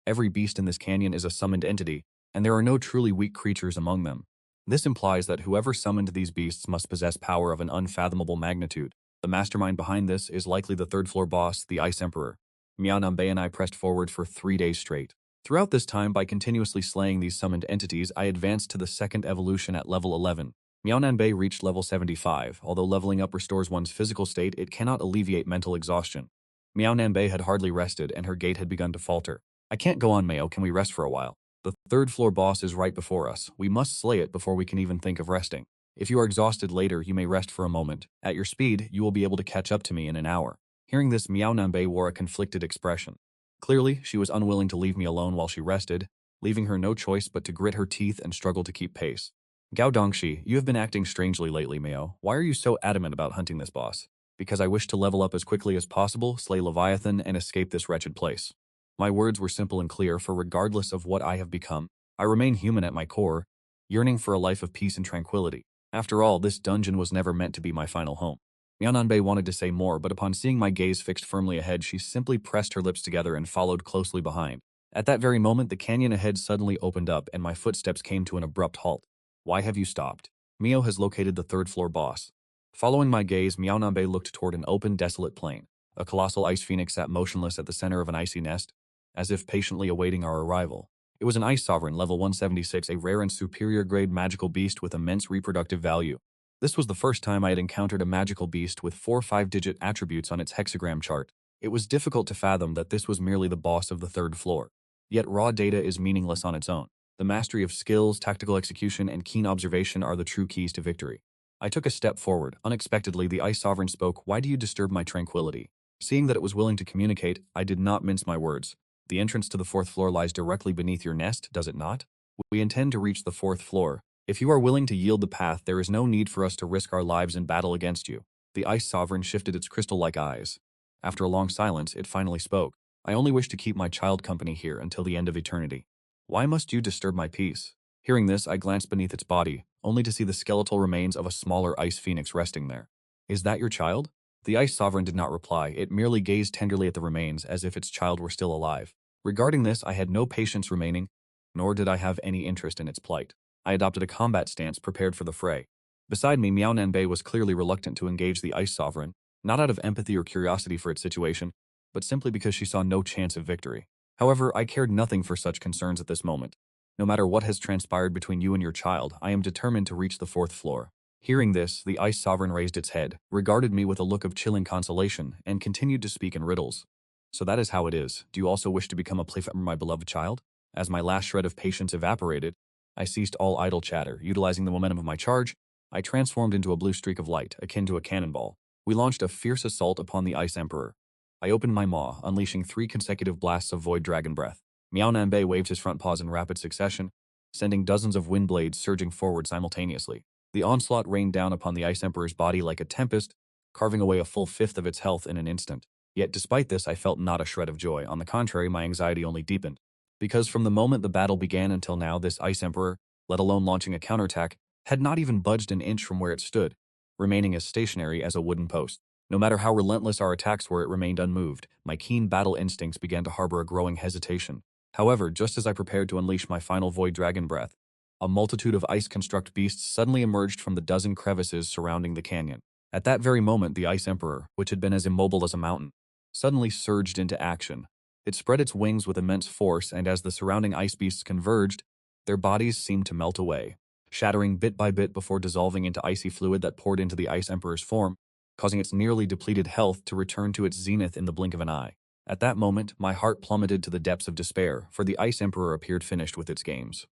Every beast in this canyon is a summoned entity, and there are no truly weak creatures among them. This implies that whoever summoned these beasts must possess power of an unfathomable magnitude. The mastermind behind this is likely the third-floor boss, the Ice Emperor. Meow Nanbei and I pressed forward for 3 days straight. Throughout this time, by continuously slaying these summoned entities, I advanced to the second evolution at level 11. Meow Nanbei reached level 75. Although leveling up restores one's physical state, it cannot alleviate mental exhaustion. Meow Nanbei had hardly rested, and her gait had begun to falter. I can't go on, Mayo. Can we rest for a while? The third-floor boss is right before us. We must slay it before we can even think of resting. If you are exhausted later, you may rest for a moment. At your speed, you will be able to catch up to me in an hour. Hearing this, Meow Nanbei wore a conflicted expression. Clearly, she was unwilling to leave me alone while she rested, leaving her no choice but to grit her teeth and struggle to keep pace. Gao Dongxi, you have been acting strangely lately, Mayo. Why are you so adamant about hunting this boss? Because I wish to level up as quickly as possible, slay Leviathan, and escape this wretched place. My words were simple and clear, for regardless of what I have become, I remain human at my core, yearning for a life of peace and tranquility. After all, this dungeon was never meant to be my final home. Meow Nanbei wanted to say more, but upon seeing my gaze fixed firmly ahead, she simply pressed her lips together and followed closely behind. At that very moment, the canyon ahead suddenly opened up, and my footsteps came to an abrupt halt. Why have you stopped? Mio has located the third-floor boss. Following my gaze, Meow Nanbei looked toward an open, desolate plain. A colossal ice phoenix sat motionless at the center of an icy nest, as if patiently awaiting our arrival. It was an ice sovereign, level 176, a rare and superior-grade magical beast with immense reproductive value. This was the first time I had encountered a magical beast with 4 5-digit attributes on its hexagram chart. It was difficult to fathom that this was merely the boss of the third floor. Yet raw data is meaningless on its own. The mastery of skills, tactical execution, and keen observation are the true keys to victory. I took a step forward. Unexpectedly, the ice sovereign spoke. Why do you disturb my tranquility? Seeing that it was willing to communicate, I did not mince my words. The entrance to the 4th floor lies directly beneath your nest, does it not? We intend to reach the 4th floor. If you are willing to yield the path, there is no need for us to risk our lives in battle against you. The ice sovereign shifted its crystal-like eyes. After a long silence, it finally spoke. I only wish to keep my child company here until the end of eternity. Why must you disturb my peace? Hearing this, I glanced beneath its body, only to see the skeletal remains of a smaller ice phoenix resting there. Is that your child? The ice sovereign did not reply. It merely gazed tenderly at the remains as if its child were still alive. Regarding this, I had no patience remaining, nor did I have any interest in its plight. I adopted a combat stance, prepared for the fray. Beside me, Meow Nanbei was clearly reluctant to engage the ice sovereign, not out of empathy or curiosity for its situation, but simply because she saw no chance of victory. However, I cared nothing for such concerns at this moment. No matter what has transpired between you and your child, I am determined to reach the 4th floor. Hearing this, the ice sovereign raised its head, regarded me with a look of chilling consolation, and continued to speak in riddles. So that is how it is. Do you also wish to become a playfellow, my beloved child? As my last shred of patience evaporated, I ceased all idle chatter. Utilizing the momentum of my charge, I transformed into a blue streak of light, akin to a cannonball. We launched a fierce assault upon the Ice Emperor. I opened my maw, unleashing 3 consecutive blasts of void dragon breath. Miao Nanbei waved his front paws in rapid succession, sending dozens of wind blades surging forward simultaneously. The onslaught rained down upon the Ice Emperor's body like a tempest, carving away a full fifth of its health in an instant. Yet despite this, I felt not a shred of joy. On the contrary, my anxiety only deepened. Because from the moment the battle began until now, this Ice Emperor, let alone launching a counterattack, had not even budged an inch from where it stood, remaining as stationary as a wooden post. No matter how relentless our attacks were, it remained unmoved. My keen battle instincts began to harbor a growing hesitation. However, just as I prepared to unleash my final void dragon breath, a multitude of ice construct beasts suddenly emerged from the dozen crevices surrounding the canyon. At that very moment, the Ice Emperor, which had been as immobile as a mountain, suddenly surged into action. It spread its wings with immense force, and as the surrounding ice beasts converged, their bodies seemed to melt away, shattering bit by bit before dissolving into icy fluid that poured into the Ice Emperor's form, causing its nearly depleted health to return to its zenith in the blink of an eye. At that moment, my heart plummeted to the depths of despair, for the Ice Emperor appeared finished with its games.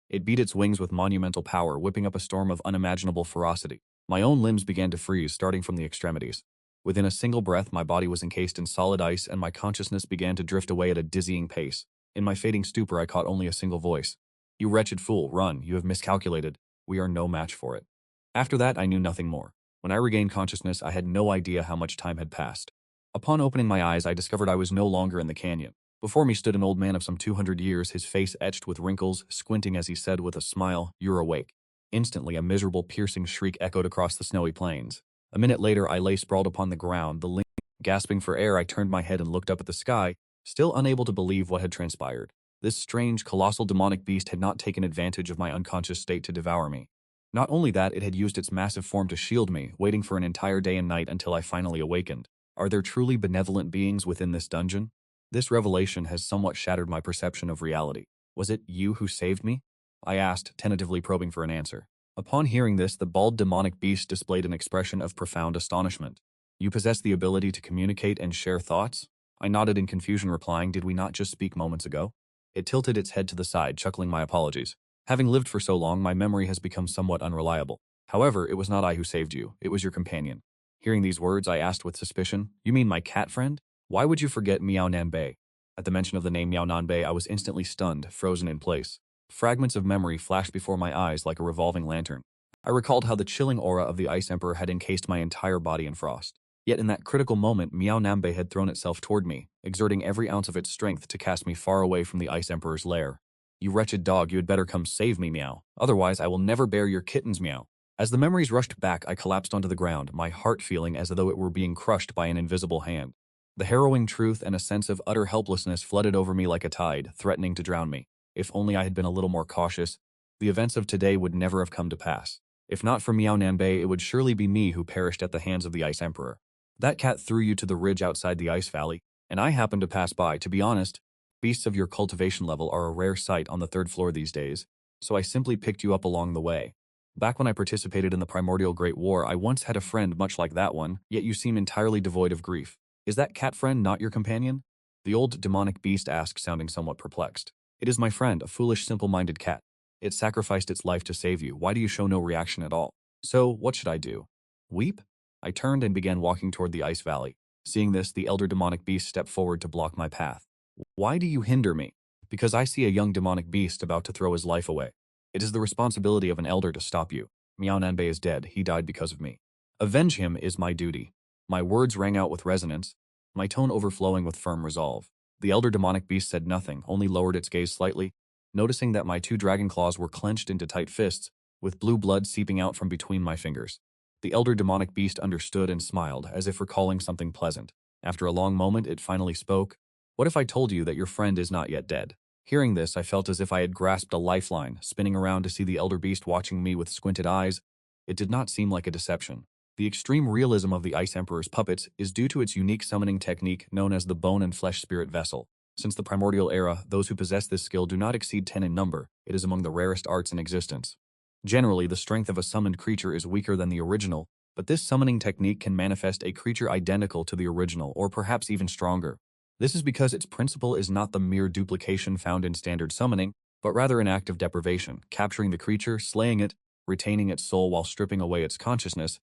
It beat its wings with monumental power, whipping up a storm of unimaginable ferocity. My own limbs began to freeze, starting from the extremities. Within a single breath, my body was encased in solid ice, and my consciousness began to drift away at a dizzying pace. In my fading stupor, I caught only a single voice. "You wretched fool, run, you have miscalculated. We are no match for it." After that, I knew nothing more. When I regained consciousness, I had no idea how much time had passed. Upon opening my eyes, I discovered I was no longer in the canyon. Before me stood an old man of some 200 years, his face etched with wrinkles, squinting as he said with a smile, "You're awake." Instantly, a miserable, piercing shriek echoed across the snowy plains. A minute later, I lay sprawled upon the ground, gasping for air. I turned my head and looked up at the sky, still unable to believe what had transpired. This strange, colossal demonic beast had not taken advantage of my unconscious state to devour me. Not only that, it had used its massive form to shield me, waiting for an entire day and night until I finally awakened. Are there truly benevolent beings within this dungeon? This revelation has somewhat shattered my perception of reality. Was it you who saved me? I asked, tentatively probing for an answer. Upon hearing this, the bald demonic beast displayed an expression of profound astonishment. "You possess the ability to communicate and share thoughts?" I nodded in confusion, replying, "Did we not just speak moments ago?" It tilted its head to the side, chuckling my apologies. "Having lived for so long, my memory has become somewhat unreliable. However, it was not I who saved you, it was your companion." Hearing these words, I asked with suspicion, "You mean my cat friend? Why would you forget Miao Nanbei?" At the mention of the name Miao Nanbei, I was instantly stunned, frozen in place. Fragments of memory flashed before my eyes like a revolving lantern. I recalled how the chilling aura of the Ice Emperor had encased my entire body in frost. Yet in that critical moment, Miao Nanbei had thrown itself toward me, exerting every ounce of its strength to cast me far away from the Ice Emperor's lair. "You wretched dog, you had better come save me, Meow. Otherwise, I will never bear your kittens, Meow." As the memories rushed back, I collapsed onto the ground, my heart feeling as though it were being crushed by an invisible hand. The harrowing truth and a sense of utter helplessness flooded over me like a tide, threatening to drown me. If only I had been a little more cautious, the events of today would never have come to pass. If not for Miao Nanbei, it would surely be me who perished at the hands of the Ice Emperor. That cat threw you to the ridge outside the Ice Valley, and I happened to pass by. To be honest, beasts of your cultivation level are a rare sight on the 3rd floor these days, so I simply picked you up along the way. Back when I participated in the Primordial Great War, I once had a friend much like that one, yet you seem entirely devoid of grief. Is that cat friend not your companion?" The old demonic beast asked, sounding somewhat perplexed. "It is my friend, a foolish, simple-minded cat. It sacrificed its life to save you. Why do you show no reaction at all? So, what should I do? Weep?" I turned and began walking toward the Ice Valley. Seeing this, the elder demonic beast stepped forward to block my path. "Why do you hinder me?" "Because I see a young demonic beast about to throw his life away. It is the responsibility of an elder to stop you. Miao Nanbei is dead. He died because of me. Avenge him is my duty." My words rang out with resonance, my tone overflowing with firm resolve. The elder demonic beast said nothing, only lowered its gaze slightly, noticing that my 2 dragon claws were clenched into tight fists, with blue blood seeping out from between my fingers. The elder demonic beast understood and smiled, as if recalling something pleasant. After a long moment, it finally spoke. "What if I told you that your friend is not yet dead?" Hearing this, I felt as if I had grasped a lifeline, spinning around to see the elder beast watching me with squinted eyes. It did not seem like a deception. The extreme realism of the Ice Emperor's puppets is due to its unique summoning technique known as the bone and flesh spirit vessel. Since the primordial era, those who possess this skill do not exceed 10 in number. It is among the rarest arts in existence. Generally, the strength of a summoned creature is weaker than the original, but this summoning technique can manifest a creature identical to the original or perhaps even stronger. This is because its principle is not the mere duplication found in standard summoning, but rather an act of deprivation, capturing the creature, slaying it, retaining its soul while stripping away its consciousness,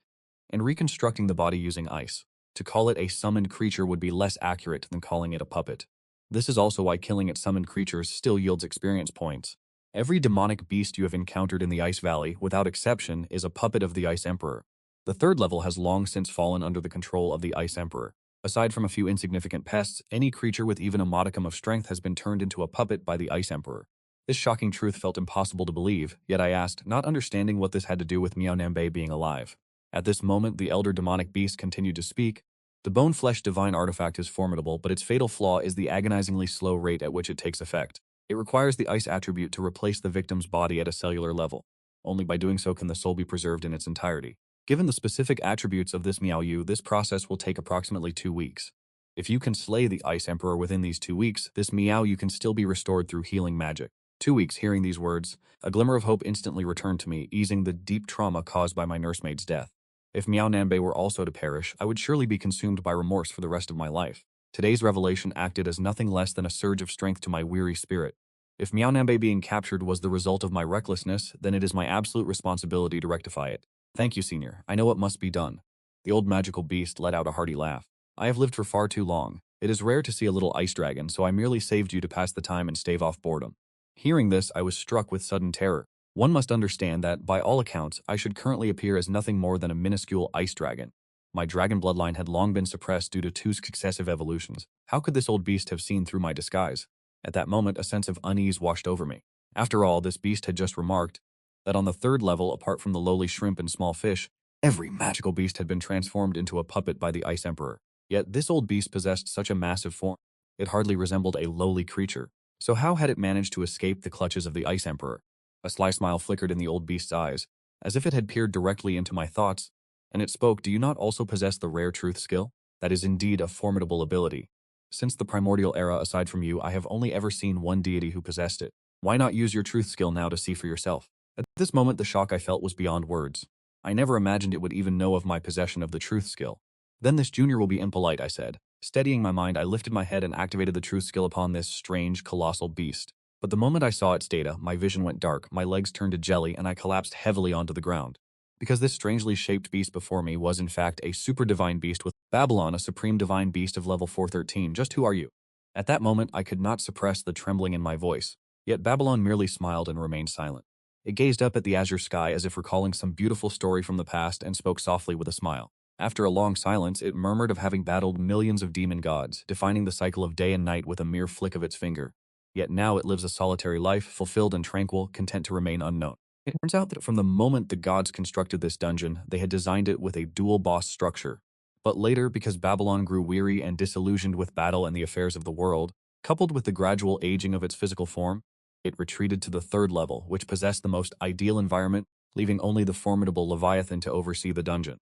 and reconstructing the body using ice. To call it a summoned creature would be less accurate than calling it a puppet. This is also why killing its summoned creatures still yields experience points. Every demonic beast you have encountered in the Ice Valley, without exception, is a puppet of the Ice Emperor. The third level has long since fallen under the control of the Ice Emperor. Aside from a few insignificant pests, any creature with even a modicum of strength has been turned into a puppet by the Ice Emperor. This shocking truth felt impossible to believe, yet I asked, not understanding what this had to do with Miao Nambe being alive. At this moment, the elder demonic beast continued to speak. The bone-flesh divine artifact is formidable, but its fatal flaw is the agonizingly slow rate at which it takes effect. It requires the ice attribute to replace the victim's body at a cellular level. Only by doing so can the soul be preserved in its entirety. Given the specific attributes of this Miaoyu, this process will take approximately 2 weeks. If you can slay the Ice Emperor within these 2 weeks, this Miaoyu can still be restored through healing magic. 2 weeks hearing these words, a glimmer of hope instantly returned to me, easing the deep trauma caused by my nursemaid's death. If Miao Nambe were also to perish, I would surely be consumed by remorse for the rest of my life. Today's revelation acted as nothing less than a surge of strength to my weary spirit. If Miao Nambe being captured was the result of my recklessness, then it is my absolute responsibility to rectify it. Thank you, Senior. I know what must be done. The old magical beast let out a hearty laugh. I have lived for far too long. It is rare to see a little ice dragon, so I merely saved you to pass the time and stave off boredom. Hearing this, I was struck with sudden terror. One must understand that, by all accounts, I should currently appear as nothing more than a minuscule ice dragon. My dragon bloodline had long been suppressed due to 2 successive evolutions. How could this old beast have seen through my disguise? At that moment, a sense of unease washed over me. After all, this beast had just remarked that on the 3rd level, apart from the lowly shrimp and small fish, every magical beast had been transformed into a puppet by the Ice Emperor. Yet this old beast possessed such a massive form. It hardly resembled a lowly creature. So how had it managed to escape the clutches of the Ice Emperor? A sly smile flickered in the old beast's eyes, as if it had peered directly into my thoughts, and it spoke, "Do you not also possess the rare truth skill? That is indeed a formidable ability. Since the primordial era, aside from you, I have only ever seen one deity who possessed it. Why not use your truth skill now to see for yourself?" At this moment, the shock I felt was beyond words. I never imagined it would even know of my possession of the truth skill. "Then this junior will be impolite," I said. Steadying my mind, I lifted my head and activated the truth skill upon this strange, colossal beast. But the moment I saw its data, my vision went dark, my legs turned to jelly, and I collapsed heavily onto the ground. Because this strangely shaped beast before me was in fact a super divine beast with Babylon, a supreme divine beast of level 413. Just who are you? At that moment, I could not suppress the trembling in my voice. Yet Babylon merely smiled and remained silent. It gazed up at the azure sky as if recalling some beautiful story from the past and spoke softly with a smile. After a long silence, it murmured of having battled millions of demon gods, defining the cycle of day and night with a mere flick of its finger. Yet now it lives a solitary life, fulfilled and tranquil, content to remain unknown. It turns out that from the moment the gods constructed this dungeon, they had designed it with a dual boss structure. But later, because Babylon grew weary and disillusioned with battle and the affairs of the world, coupled with the gradual aging of its physical form, it retreated to the 3rd level, which possessed the most ideal environment, leaving only the formidable Leviathan to oversee the dungeon.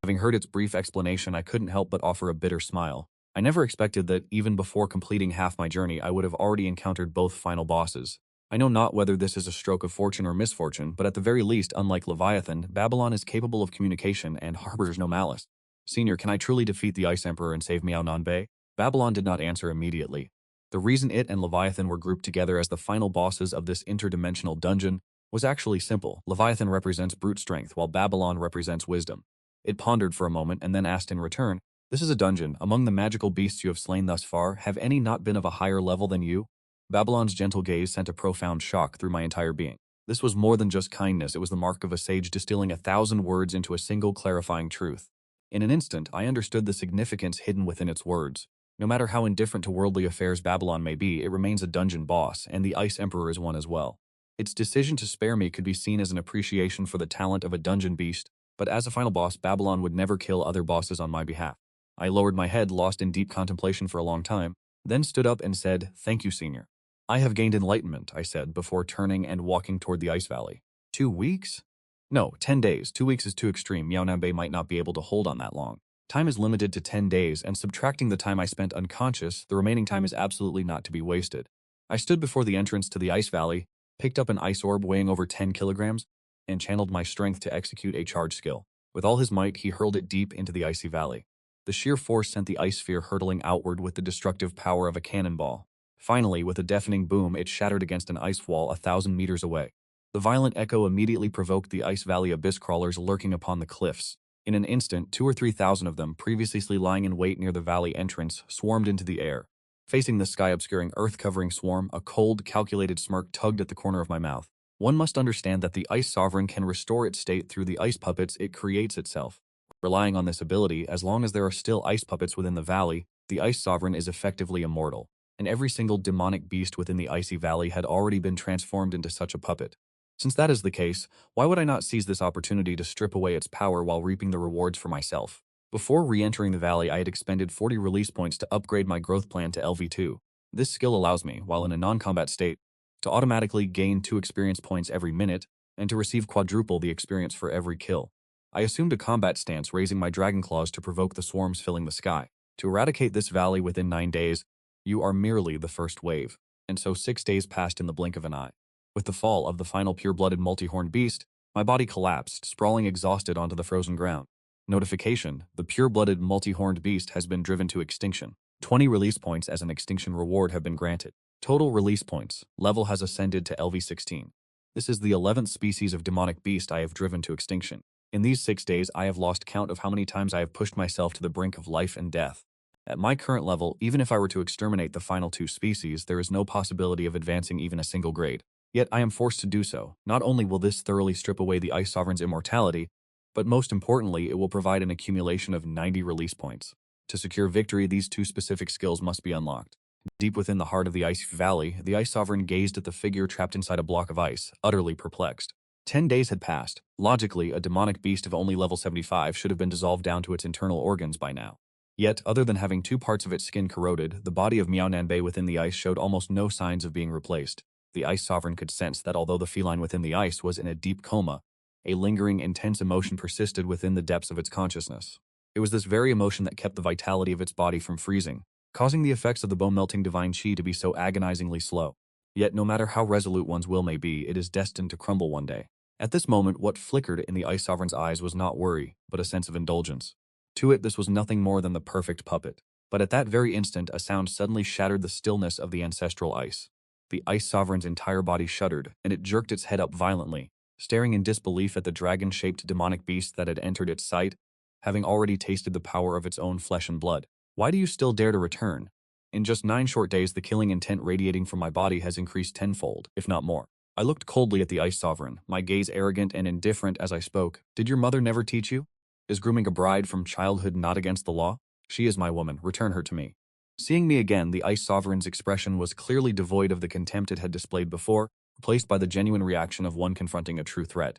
Having heard its brief explanation, I couldn't help but offer a bitter smile. I never expected that, even before completing half my journey, I would have already encountered both final bosses. I know not whether this is a stroke of fortune or misfortune, but at the very least, unlike Leviathan, Babylon is capable of communication and harbors no malice. "Senior, can I truly defeat the Ice Emperor and save Miao Nanbei?" Babylon did not answer immediately. The reason it and Leviathan were grouped together as the final bosses of this interdimensional dungeon was actually simple. Leviathan represents brute strength, while Babylon represents wisdom. It pondered for a moment and then asked in return, "This is a dungeon. Among the magical beasts you have slain thus far, have any not been of a higher level than you?" Babylon's gentle gaze sent a profound shock through my entire being. This was more than just kindness, it was the mark of a sage distilling 1,000 words into a single clarifying truth. In an instant, I understood the significance hidden within its words. No matter how indifferent to worldly affairs Babylon may be, it remains a dungeon boss, and the Ice Emperor is one as well. Its decision to spare me could be seen as an appreciation for the talent of a dungeon beast, but as a final boss, Babylon would never kill other bosses on my behalf. I lowered my head, lost in deep contemplation for a long time, then stood up and said, "Thank you, Senior." "I have gained enlightenment," I said, before turning and walking toward the Ice Valley. 2 weeks? No, 10 days. 2 weeks is too extreme. Miao Nambe might not be able to hold on that long. Time is limited to 10 days, and subtracting the time I spent unconscious, the remaining time is absolutely not to be wasted. I stood before the entrance to the Ice Valley, picked up an ice orb weighing over 10 kilograms, and channeled my strength to execute a charge skill. With all his might, he hurled it deep into the icy valley. The sheer force sent the ice sphere hurtling outward with the destructive power of a cannonball. Finally, with a deafening boom, it shattered against an ice wall 1,000 meters away. The violent echo immediately provoked the ice valley abyss crawlers lurking upon the cliffs. In an instant, 2,000 or 3,000 of them, previously lying in wait near the valley entrance, swarmed into the air. Facing the sky-obscuring, earth-covering swarm, a cold, calculated smirk tugged at the corner of my mouth. One must understand that the Ice Sovereign can restore its state through the ice puppets it creates itself. Relying on this ability, as long as there are still ice puppets within the valley, the Ice Sovereign is effectively immortal, and every single demonic beast within the icy valley had already been transformed into such a puppet. Since that is the case, why would I not seize this opportunity to strip away its power while reaping the rewards for myself? Before re-entering the valley, I had expended 40 release points to upgrade my growth plan to LV2. This skill allows me, while in a non-combat state, to automatically gain 2 experience points every minute, and to receive quadruple the experience for every kill. I assumed a combat stance, raising my dragon claws to provoke the swarms filling the sky. To eradicate this valley within 9 days, you are merely the first wave. And so 6 days passed in the blink of an eye. With the fall of the final pure-blooded multi-horned beast, my body collapsed, sprawling exhausted onto the frozen ground. Notification: the pure-blooded multi-horned beast has been driven to extinction. 20 release points as an extinction reward have been granted. Total release points. Level has ascended to LV16. This is the 11th species of demonic beast I have driven to extinction. In these 6 days, I have lost count of how many times I have pushed myself to the brink of life and death. At my current level, even if I were to exterminate the final 2 species, there is no possibility of advancing even a single grade. Yet I am forced to do so. Not only will this thoroughly strip away the Ice Sovereign's immortality, but most importantly, it will provide an accumulation of 90 release points. To secure victory, these 2 specific skills must be unlocked. Deep within the heart of the Ice Valley, the Ice Sovereign gazed at the figure trapped inside a block of ice, utterly perplexed. 10 days had passed. Logically, a demonic beast of only level 75 should have been dissolved down to its internal organs by now. Yet, other than having 2 parts of its skin corroded, the body of Miao Nanbei within the ice showed almost no signs of being replaced. The Ice Sovereign could sense that although the feline within the ice was in a deep coma, a lingering, intense emotion persisted within the depths of its consciousness. It was this very emotion that kept the vitality of its body from freezing, causing the effects of the bone-melting divine chi to be so agonizingly slow. Yet no matter how resolute one's will may be, it is destined to crumble one day. At this moment, what flickered in the Ice Sovereign's eyes was not worry, but a sense of indulgence. To it, this was nothing more than the perfect puppet. But at that very instant, a sound suddenly shattered the stillness of the ancestral ice. The Ice Sovereign's entire body shuddered, and it jerked its head up violently, staring in disbelief at the dragon-shaped demonic beast that had entered its sight, having already tasted the power of its own flesh and blood. Why do you still dare to return? In just 9 short days, the killing intent radiating from my body has increased tenfold, if not more. I looked coldly at the Ice Sovereign, my gaze arrogant and indifferent as I spoke. Did your mother never teach you? Is grooming a bride from childhood not against the law? She is my woman. Return her to me. Seeing me again, the Ice Sovereign's expression was clearly devoid of the contempt it had displayed before, replaced by the genuine reaction of one confronting a true threat.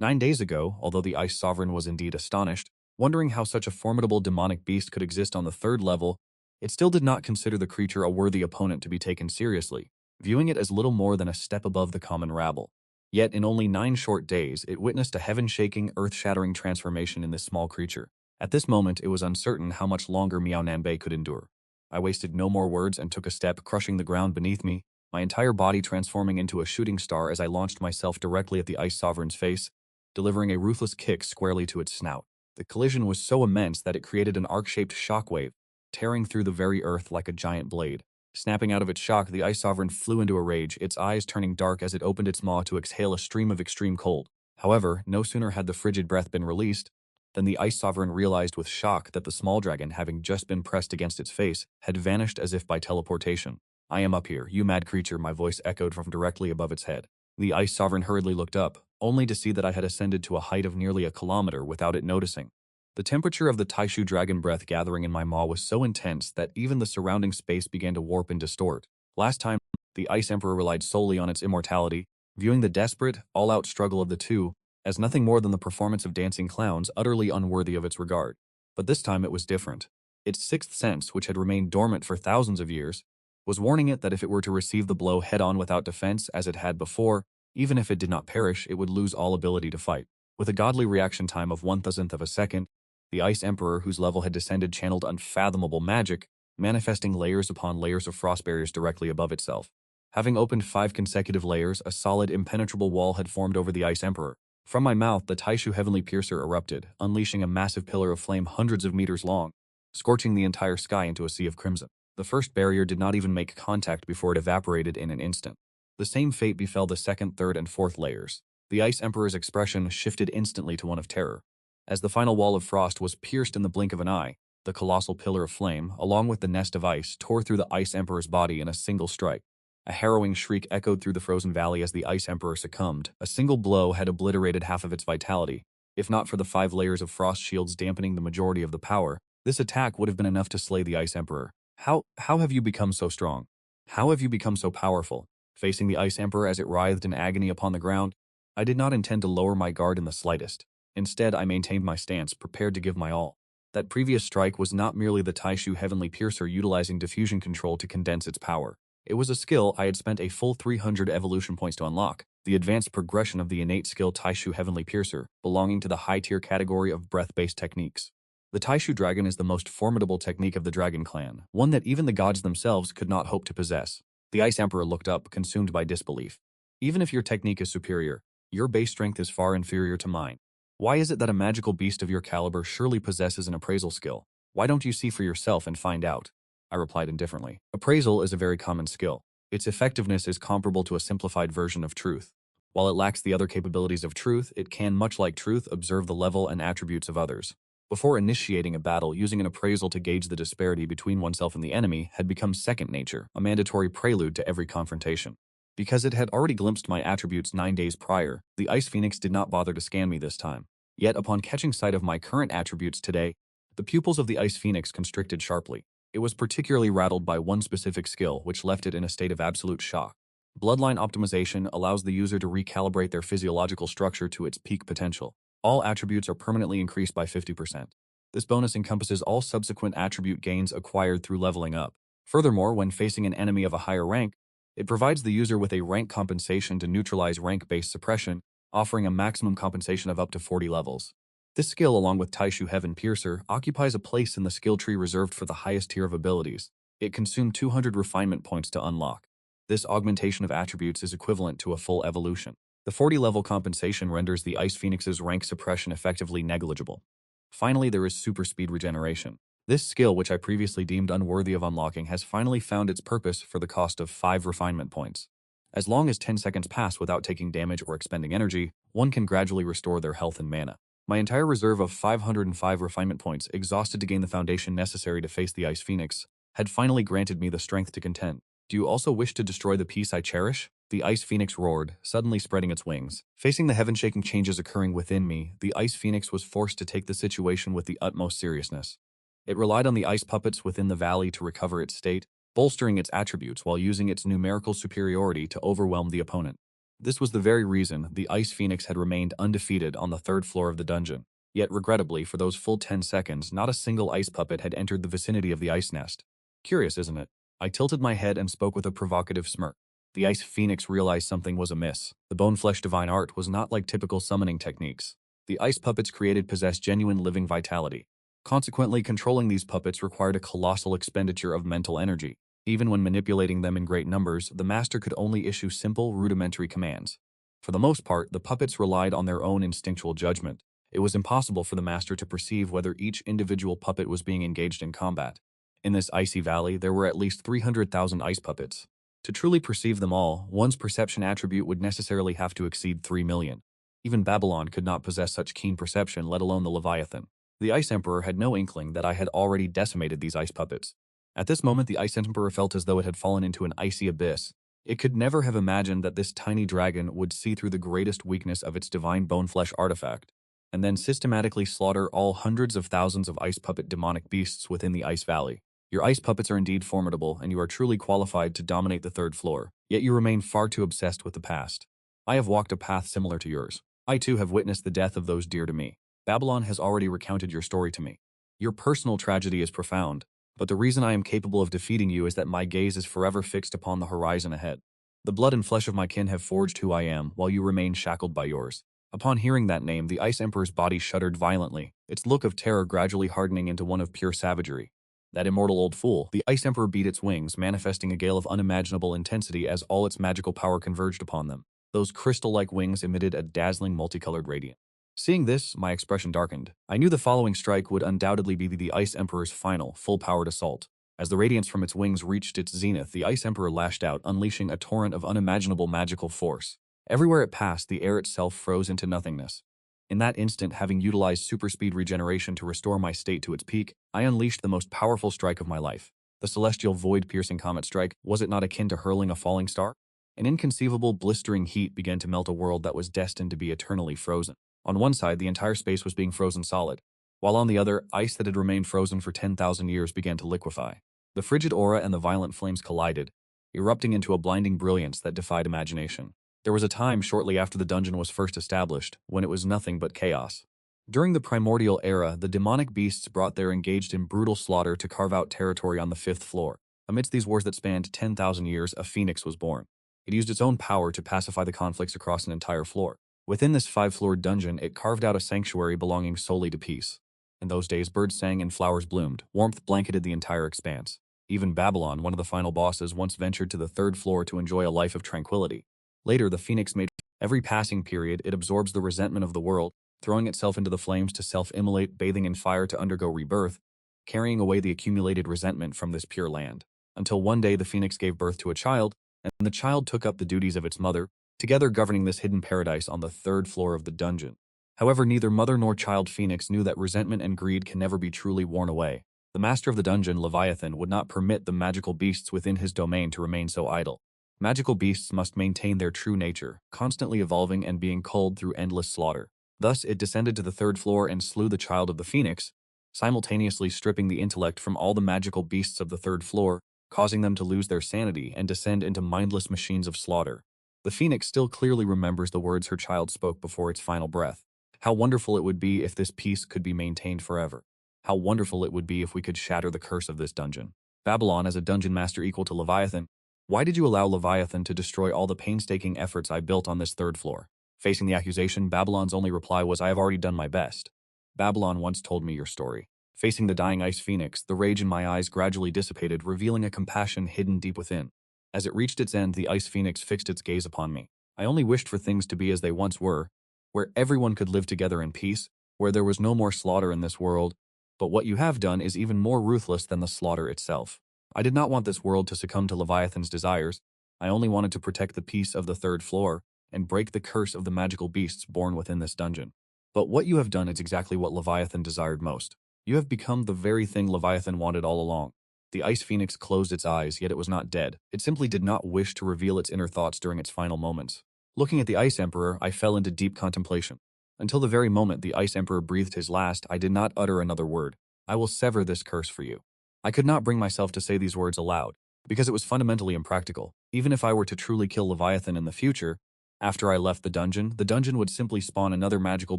9 days ago, although the Ice Sovereign was indeed astonished, wondering how such a formidable demonic beast could exist on the 3rd level, it still did not consider the creature a worthy opponent to be taken seriously, viewing it as little more than a step above the common rabble. Yet in only 9 short days, it witnessed a heaven-shaking, earth-shattering transformation in this small creature. At this moment, it was uncertain how much longer Miao Nanbei could endure. I wasted no more words and took a step, crushing the ground beneath me, my entire body transforming into a shooting star as I launched myself directly at the Ice Sovereign's face, delivering a ruthless kick squarely to its snout. The collision was so immense that it created an arc-shaped shockwave, tearing through the very earth like a giant blade. Snapping out of its shock, the Ice Sovereign flew into a rage, its eyes turning dark as it opened its maw to exhale a stream of extreme cold. However, no sooner had the frigid breath been released than the Ice Sovereign realized with shock that the small dragon, having just been pressed against its face, had vanished as if by teleportation. I am up here, you mad creature, my voice echoed from directly above its head. The Ice Sovereign hurriedly looked up, only to see that I had ascended to a height of nearly a kilometer without it noticing. The temperature of the Taishu dragon breath gathering in my maw was so intense that even the surrounding space began to warp and distort. Last time, the Ice Emperor relied solely on its immortality, viewing the desperate, all-out struggle of the two as nothing more than the performance of dancing clowns utterly unworthy of its regard. But this time it was different. Its 6th sense, which had remained dormant for thousands of years, was warning it that if it were to receive the blow head-on without defense as it had before, even if it did not perish, it would lose all ability to fight. With a godly reaction time of 1,000th of a second, the Ice Emperor, whose level had descended, channeled unfathomable magic, manifesting layers upon layers of frost barriers directly above itself. Having opened 5 consecutive layers, a solid, impenetrable wall had formed over the Ice Emperor, From my mouth, the Taishu Heavenly Piercer erupted, unleashing a massive pillar of flame hundreds of meters long, scorching the entire sky into a sea of crimson. The first barrier did not even make contact before it evaporated in an instant. The same fate befell the second, third, and fourth layers. The Ice Emperor's expression shifted instantly to one of terror. As the final wall of frost was pierced in the blink of an eye, the colossal pillar of flame, along with the nest of ice, tore through the Ice Emperor's body in a single strike. A harrowing shriek echoed through the frozen valley as the Ice Emperor succumbed. A single blow had obliterated half of its vitality. If not for the 5 layers of frost shields dampening the majority of the power, this attack would have been enough to slay the Ice Emperor. How have you become so strong? How have you become so powerful? Facing the Ice Emperor as it writhed in agony upon the ground, I did not intend to lower my guard in the slightest. Instead, I maintained my stance, prepared to give my all. That previous strike was not merely the Taishu Heavenly Piercer utilizing diffusion control to condense its power. It was a skill I had spent a full 300 evolution points to unlock, the advanced progression of the innate skill Taishu Heavenly Piercer, belonging to the high-tier category of breath-based techniques. The Taishu Dragon is the most formidable technique of the Dragon Clan, one that even the gods themselves could not hope to possess. The Ice Emperor looked up, consumed by disbelief. Even if your technique is superior, your base strength is far inferior to mine. Why is it that a magical beast of your caliber surely possesses an appraisal skill? Why don't you see for yourself and find out? I replied indifferently. Appraisal is a very common skill. Its effectiveness is comparable to a simplified version of truth. While it lacks the other capabilities of truth, it can, much like truth, observe the level and attributes of others. Before initiating a battle, using an appraisal to gauge the disparity between oneself and the enemy had become second nature, a mandatory prelude to every confrontation. Because it had already glimpsed my attributes 9 days prior, the Ice Phoenix did not bother to scan me this time. Yet upon catching sight of my current attributes today, the pupils of the Ice Phoenix constricted sharply. It was particularly rattled by one specific skill, which left it in a state of absolute shock. Bloodline optimization allows the user to recalibrate their physiological structure to its peak potential. All attributes are permanently increased by 50%. This bonus encompasses all subsequent attribute gains acquired through leveling up. Furthermore, when facing an enemy of a higher rank, it provides the user with a rank compensation to neutralize rank-based suppression, offering a maximum compensation of up to 40 levels. This skill, along with Taishu Heaven Piercer, occupies a place in the skill tree reserved for the highest tier of abilities. It consumed 200 refinement points to unlock. This augmentation of attributes is equivalent to a full evolution. The 40-level compensation renders the Ice Phoenix's rank suppression effectively negligible. Finally, there is super speed regeneration. This skill, which I previously deemed unworthy of unlocking, has finally found its purpose for the cost of 5 refinement points. As long as 10 seconds pass without taking damage or expending energy, one can gradually restore their health and mana. My entire reserve of 505 refinement points, exhausted to gain the foundation necessary to face the Ice Phoenix, had finally granted me the strength to contend. Do you also wish to destroy the peace I cherish? The Ice Phoenix roared, suddenly spreading its wings. Facing the heaven-shaking changes occurring within me, the Ice Phoenix was forced to take the situation with the utmost seriousness. It relied on the ice puppets within the valley to recover its state, bolstering its attributes while using its numerical superiority to overwhelm the opponent. This was the very reason the Ice Phoenix had remained undefeated on the 3rd floor of the dungeon. Yet regrettably, for those full 10 seconds, not a single ice puppet had entered the vicinity of the ice nest. Curious, isn't it? I tilted my head and spoke with a provocative smirk. The Ice Phoenix realized something was amiss. The Bone-Flesh Divine Art was not like typical summoning techniques. The ice puppets created possessed genuine living vitality. Consequently, controlling these puppets required a colossal expenditure of mental energy. Even when manipulating them in great numbers, the master could only issue simple, rudimentary commands. For the most part, the puppets relied on their own instinctual judgment. It was impossible for the master to perceive whether each individual puppet was being engaged in combat. In this icy valley, there were at least 300,000 ice puppets. To truly perceive them all, one's perception attribute would necessarily have to exceed 3 million. Even Babylon could not possess such keen perception, let alone the Leviathan. The Ice Emperor had no inkling that I had already decimated these ice puppets. At this moment, the Ice Emperor felt as though it had fallen into an icy abyss. It could never have imagined that this tiny dragon would see through the greatest weakness of its divine bone-flesh artifact, and then systematically slaughter all hundreds of thousands of ice puppet demonic beasts within the Ice Valley. Your ice puppets are indeed formidable, and you are truly qualified to dominate the 3rd floor, yet you remain far too obsessed with the past. I have walked a path similar to yours. I too have witnessed the death of those dear to me. Babylon has already recounted your story to me. Your personal tragedy is profound, but the reason I am capable of defeating you is that my gaze is forever fixed upon the horizon ahead. The blood and flesh of my kin have forged who I am, while you remain shackled by yours. Upon hearing that name, the Ice Emperor's body shuddered violently, its look of terror gradually hardening into one of pure savagery. That immortal old fool, the Ice Emperor beat its wings, manifesting a gale of unimaginable intensity as all its magical power converged upon them. Those crystal-like wings emitted a dazzling multicolored radiance. Seeing this, my expression darkened. I knew the following strike would undoubtedly be the Ice Emperor's final, full-powered assault. As the radiance from its wings reached its zenith, the Ice Emperor lashed out, unleashing a torrent of unimaginable magical force. Everywhere it passed, the air itself froze into nothingness. In that instant, having utilized super-speed regeneration to restore my state to its peak, I unleashed the most powerful strike of my life. The celestial void-piercing comet strike, was it not akin to hurling a falling star? An inconceivable, blistering heat began to melt a world that was destined to be eternally frozen. On one side, the entire space was being frozen solid, while on the other, ice that had remained frozen for 10,000 years began to liquefy. The frigid aura and the violent flames collided, erupting into a blinding brilliance that defied imagination. There was a time shortly after the dungeon was first established, when it was nothing but chaos. During the primordial era, the demonic beasts brought there engaged in brutal slaughter to carve out territory on the 5th floor. Amidst these wars that spanned 10,000 years, a phoenix was born. It used its own power to pacify the conflicts across an entire floor. Within this 5-floored dungeon, it carved out a sanctuary belonging solely to peace. In those days, birds sang and flowers bloomed. Warmth blanketed the entire expanse. Even Babylon, one of the final bosses, once ventured to the 3rd floor to enjoy a life of tranquility. Later, the Phoenix made every passing period, it absorbs the resentment of the world, throwing itself into the flames to self-immolate, bathing in fire to undergo rebirth, carrying away the accumulated resentment from this pure land. Until one day the Phoenix gave birth to a child, and the child took up the duties of its mother, together governing this hidden paradise on the 3rd floor of the dungeon. However, neither mother nor child Phoenix knew that resentment and greed can never be truly worn away. The master of the dungeon, Leviathan, would not permit the magical beasts within his domain to remain so idle. Magical beasts must maintain their true nature, constantly evolving and being culled through endless slaughter. Thus, it descended to the 3rd floor and slew the child of the Phoenix, simultaneously stripping the intellect from all the magical beasts of the 3rd floor, causing them to lose their sanity and descend into mindless machines of slaughter. The Phoenix still clearly remembers the words her child spoke before its final breath. How wonderful it would be if this peace could be maintained forever. How wonderful it would be if we could shatter the curse of this dungeon. Babylon, as a dungeon master equal to Leviathan, why did you allow Leviathan to destroy all the painstaking efforts I built on this 3rd floor? Facing the accusation, Babylon's only reply was, I have already done my best. Babylon once told me your story. Facing the dying Ice Phoenix, the rage in my eyes gradually dissipated, revealing a compassion hidden deep within. As it reached its end, the Ice Phoenix fixed its gaze upon me. I only wished for things to be as they once were, where everyone could live together in peace, where there was no more slaughter in this world. But what you have done is even more ruthless than the slaughter itself. I did not want this world to succumb to Leviathan's desires. I only wanted to protect the peace of the 3rd floor and break the curse of the magical beasts born within this dungeon. But what you have done is exactly what Leviathan desired most. You have become the very thing Leviathan wanted all along. The Ice Phoenix closed its eyes, yet it was not dead. It simply did not wish to reveal its inner thoughts during its final moments. Looking at the Ice Emperor, I fell into deep contemplation. Until the very moment the Ice Emperor breathed his last, I did not utter another word. I will sever this curse for you. I could not bring myself to say these words aloud, because it was fundamentally impractical. Even if I were to truly kill Leviathan in the future, after I left the dungeon would simply spawn another magical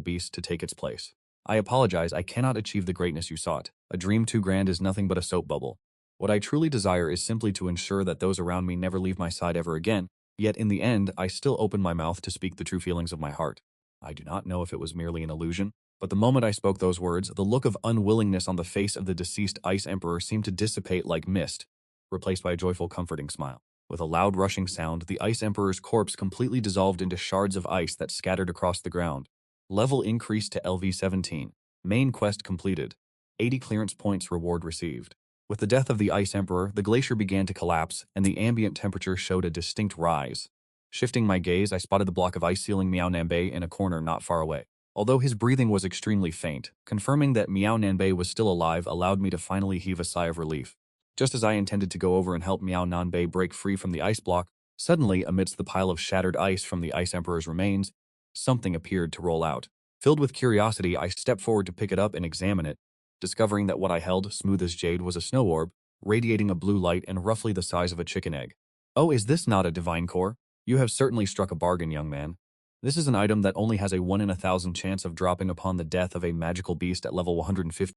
beast to take its place. I apologize, I cannot achieve the greatness you sought. A dream too grand is nothing but a soap bubble. What I truly desire is simply to ensure that those around me never leave my side ever again, yet in the end, I still open my mouth to speak the true feelings of my heart. I do not know if it was merely an illusion, but the moment I spoke those words, the look of unwillingness on the face of the deceased Ice Emperor seemed to dissipate like mist, replaced by a joyful, comforting smile. With a loud rushing sound, the Ice Emperor's corpse completely dissolved into shards of ice that scattered across the ground. Level increased to LV-17. Main quest completed. 80 clearance points reward received. With the death of the Ice Emperor, the glacier began to collapse, and the ambient temperature showed a distinct rise. Shifting my gaze, I spotted the block of ice ceiling Miao Nanbei in a corner not far away. Although his breathing was extremely faint, confirming that Miao Nanbei was still alive allowed me to finally heave a sigh of relief. Just as I intended to go over and help Miao Nanbei break free from the ice block, suddenly, amidst the pile of shattered ice from the Ice Emperor's remains, something appeared to roll out. Filled with curiosity, I stepped forward to pick it up and examine it, discovering that what I held, smooth as jade, was a snow orb, radiating a blue light and roughly the size of a chicken egg. Oh, is this not a divine core? You have certainly struck a bargain, young man. This is an item that only has a 1 in 1,000 chance of dropping upon the death of a magical beast at level 150.